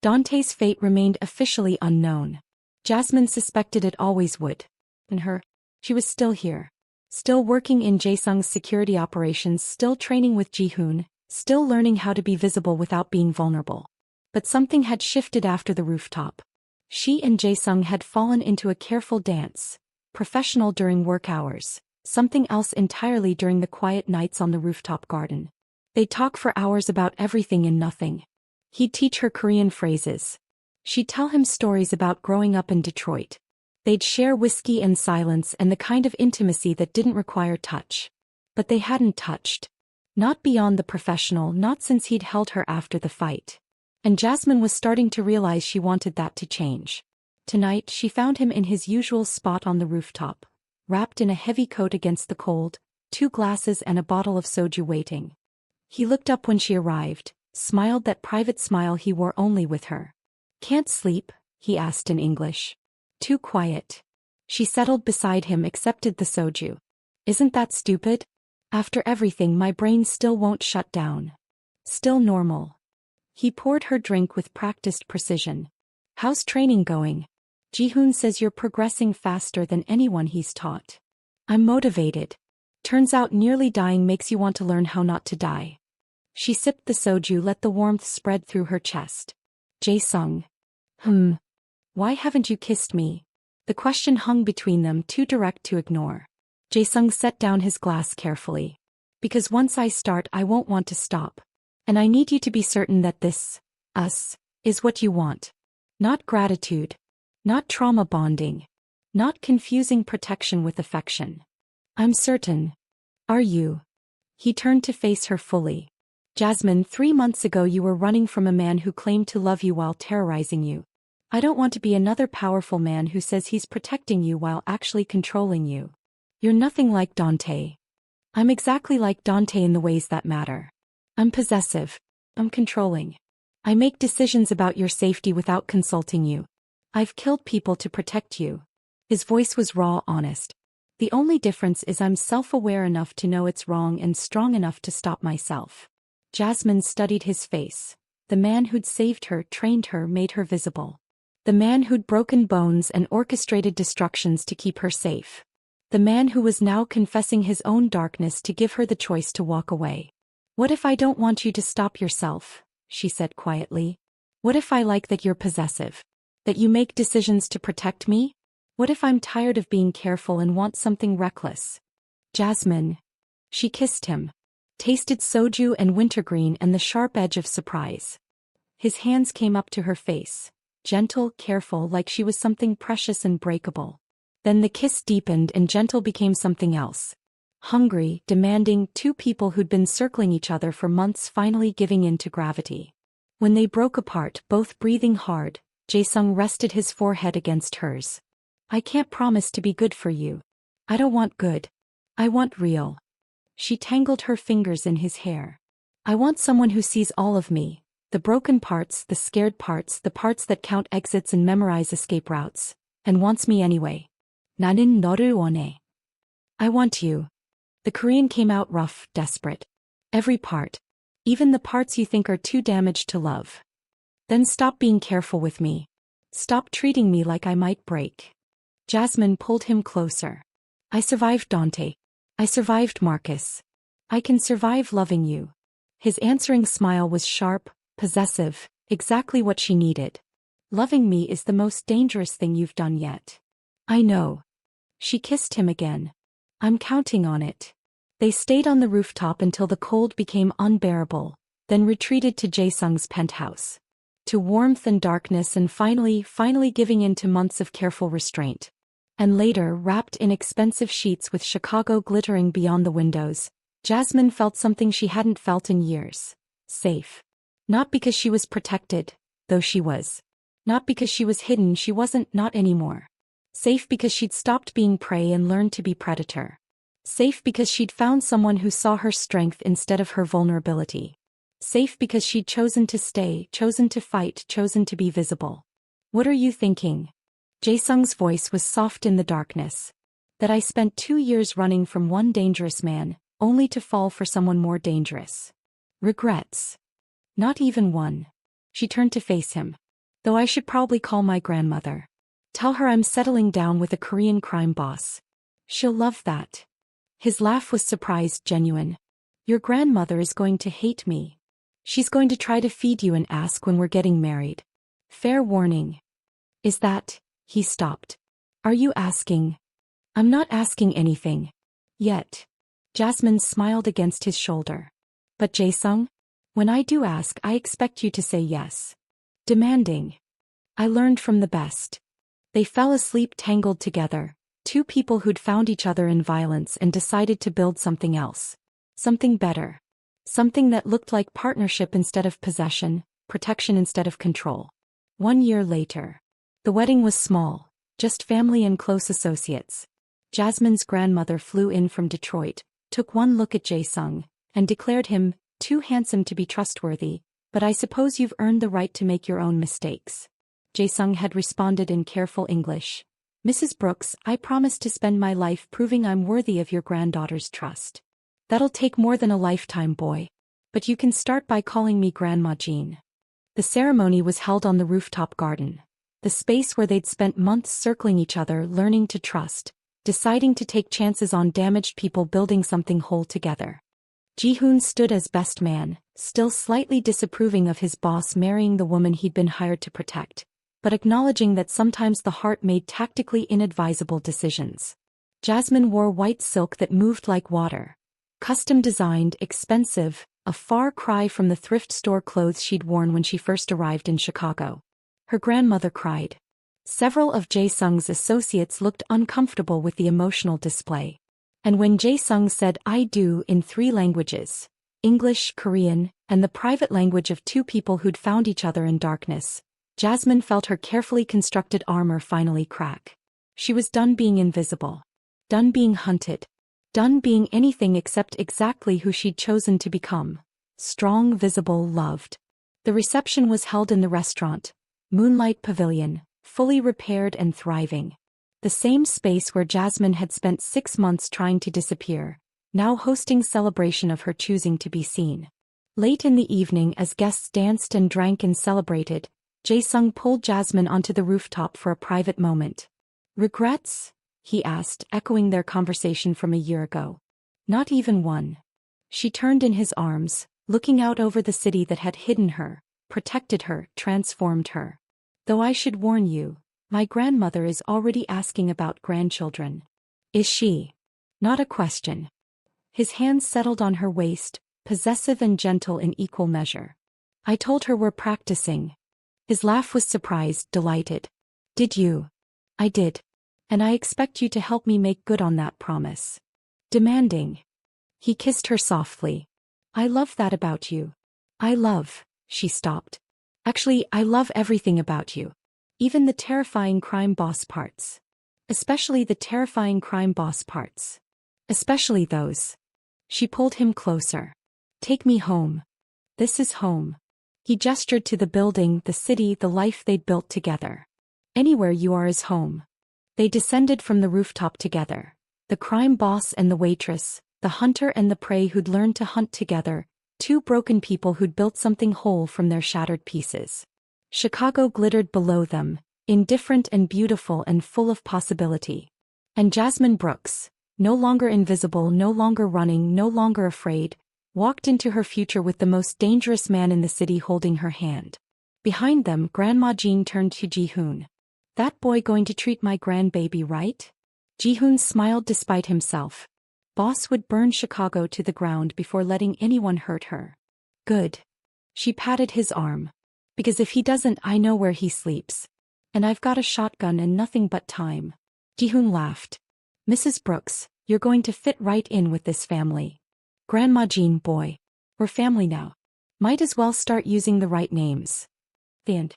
Dante's fate remained officially unknown. Jasmine suspected it always would. And she was still here. Still working in Jae-sung's security operations, still training with Ji-hoon, still learning how to be visible without being vulnerable. But something had shifted after the rooftop. She and Jae-sung had fallen into a careful dance, professional during work hours, something else entirely during the quiet nights on the rooftop garden. They'd talk for hours about everything and nothing. He'd teach her Korean phrases. She'd tell him stories about growing up in Detroit. They'd share whiskey and silence and the kind of intimacy that didn't require touch. But they hadn't touched. Not beyond the professional, not since he'd held her after the fight. And Jasmine was starting to realize she wanted that to change. Tonight she found him in his usual spot on the rooftop, wrapped in a heavy coat against the cold, 2 glasses and a bottle of soju waiting. He looked up when she arrived, smiled that private smile he wore only with her. Can't sleep? He asked in English. Too quiet. She settled beside him, accepted the soju. Isn't that stupid? After everything, my brain still won't shut down. Still normal. He poured her drink with practiced precision. How's training going? Ji-hoon says you're progressing faster than anyone he's taught. I'm motivated. Turns out nearly dying makes you want to learn how not to die. She sipped the soju, let the warmth spread through her chest. Jae-sung. Why haven't you kissed me? The question hung between them, too direct to ignore. Jae-sung set down his glass carefully. Because once I start I won't want to stop. And I need you to be certain that this, us, is what you want. Not gratitude. Not trauma bonding. Not confusing protection with affection. I'm certain. Are you? He turned to face her fully. Jasmine, 3 months ago you were running from a man who claimed to love you while terrorizing you. I don't want to be another powerful man who says he's protecting you while actually controlling you. You're nothing like Dante. I'm exactly like Dante in the ways that matter. I'm possessive. I'm controlling. I make decisions about your safety without consulting you. I've killed people to protect you. His voice was raw, honest. The only difference is I'm self-aware enough to know it's wrong and strong enough to stop myself. Jasmine studied his face. The man who'd saved her, trained her, made her visible. The man who'd broken bones and orchestrated destructions to keep her safe. The man who was now confessing his own darkness to give her the choice to walk away. What if I don't want you to stop yourself? She said quietly. What if I like that you're possessive? That you make decisions to protect me? What if I'm tired of being careful and want something reckless? Jasmine. She kissed him. Tasted soju and wintergreen and the sharp edge of surprise. His hands came up to her face. Gentle, careful, like she was something precious and breakable. Then the kiss deepened and gentle became something else. Hungry, demanding, two people who'd been circling each other for months finally giving in to gravity. When they broke apart, both breathing hard, Jae-sung rested his forehead against hers. I can't promise to be good for you. I don't want good. I want real. She tangled her fingers in his hair. I want someone who sees all of me. The broken parts, the scared parts, the parts that count exits and memorize escape routes. And wants me anyway. 나는 너를 원해. I want you. The Korean came out rough, desperate. Every part. Even the parts you think are too damaged to love. Then stop being careful with me. Stop treating me like I might break. Jasmine pulled him closer. I survived Dante. I survived Marcus. I can survive loving you. His answering smile was sharp, possessive, exactly what she needed. Loving me is the most dangerous thing you've done yet. I know. She kissed him again. I'm counting on it. They stayed on the rooftop until the cold became unbearable, then retreated to Jae-sung's penthouse. To warmth and darkness and finally giving in to months of careful restraint. And later, wrapped in expensive sheets with Chicago glittering beyond the windows, Jasmine felt something she hadn't felt in years. Safe. Not because she was protected, though she was. Not because she was hidden, she wasn't, not anymore. Safe because she'd stopped being prey and learned to be predator. Safe because she'd found someone who saw her strength instead of her vulnerability. Safe because she'd chosen to stay, chosen to fight, chosen to be visible. What are you thinking? Jae-sung's voice was soft in the darkness. That I spent 2 years running from one dangerous man, only to fall for someone more dangerous. Regrets. Not even one. She turned to face him. Though I should probably call my grandmother. Tell her I'm settling down with a Korean crime boss. She'll love that. His laugh was surprised, genuine. Your grandmother is going to hate me. She's going to try to feed you and ask when we're getting married. Fair warning. Is that... He stopped. Are you asking? I'm not asking anything. Yet. Jasmine smiled against his shoulder. But Jae-sung? When I do ask, I expect you to say yes. Demanding. I learned from the best. They fell asleep tangled together, two people who'd found each other in violence and decided to build something else. Something better. Something that looked like partnership instead of possession, protection instead of control. 1 year later. The wedding was small, just family and close associates. Jasmine's grandmother flew in from Detroit, took one look at Jae-sung, and declared him too handsome to be trustworthy, but I suppose you've earned the right to make your own mistakes. Jae-sung had responded in careful English. Mrs. Brooks, I promise to spend my life proving I'm worthy of your granddaughter's trust. That'll take more than a lifetime, boy. But you can start by calling me Grandma Jean. The ceremony was held on the rooftop garden. The space where they'd spent months circling each other, learning to trust, deciding to take chances on damaged people, building something whole together. Ji-hoon stood as best man, still slightly disapproving of his boss marrying the woman he'd been hired to protect, but acknowledging that sometimes the heart made tactically inadvisable decisions. Jasmine wore white silk that moved like water, Custom-designed, expensive, a far cry from the thrift store clothes she'd worn when she first arrived in Chicago. Her grandmother cried. Several of Jae-sung's associates looked uncomfortable with the emotional display. And when Jae-sung said "I do" in 3 languages, English, Korean, and the private language of 2 people who'd found each other in darkness, Jasmine felt her carefully constructed armor finally crack. She was done being invisible. Done being hunted. Done being anything except exactly who she'd chosen to become. Strong, visible, loved. The reception was held in the restaurant, Moonlight Pavilion, fully repaired and thriving. The same space where Jasmine had spent 6 months trying to disappear, now hosting celebration of her choosing to be seen. Late in the evening, as guests danced and drank and celebrated, Jae-sung pulled Jasmine onto the rooftop for a private moment. "Regrets?" he asked, echoing their conversation from a year ago. "Not even one." She turned in his arms, looking out over the city that had hidden her, protected her, transformed her. "Though I should warn you, my grandmother is already asking about grandchildren." "Is she?" "Not a question." His hands settled on her waist, possessive and gentle in equal measure. "I told her we're practicing." His laugh was surprised, delighted. "Did you?" "I did. And I expect you to help me make good on that promise." Demanding. He kissed her softly. "I love that about you." "I love," she stopped. "Actually, I love everything about you. Even the terrifying crime boss parts. Especially the terrifying crime boss parts. Especially those." She pulled him closer. "Take me home. This is home." He gestured to the building, the city, the life they'd built together. "Anywhere you are is home." They descended from the rooftop together. The crime boss and the waitress, the hunter and the prey who'd learned to hunt together, 2 broken people who'd built something whole from their shattered pieces. Chicago glittered below them, indifferent and beautiful and full of possibility. And Jasmine Brooks, no longer invisible, no longer running, no longer afraid, walked into her future with the most dangerous man in the city holding her hand. Behind them, Grandma Jean turned to Ji-hoon. "That boy going to treat my grandbaby right?" Ji-hoon smiled despite himself. "Boss would burn Chicago to the ground before letting anyone hurt her." "Good." She patted his arm. "Because if he doesn't, I know where he sleeps. And I've got a shotgun and nothing but time." Ji-hoon laughed. "Mrs. Brooks, you're going to fit right in with this family." "Grandma Jean, boy. We're family now. Might as well start using the right names." The end.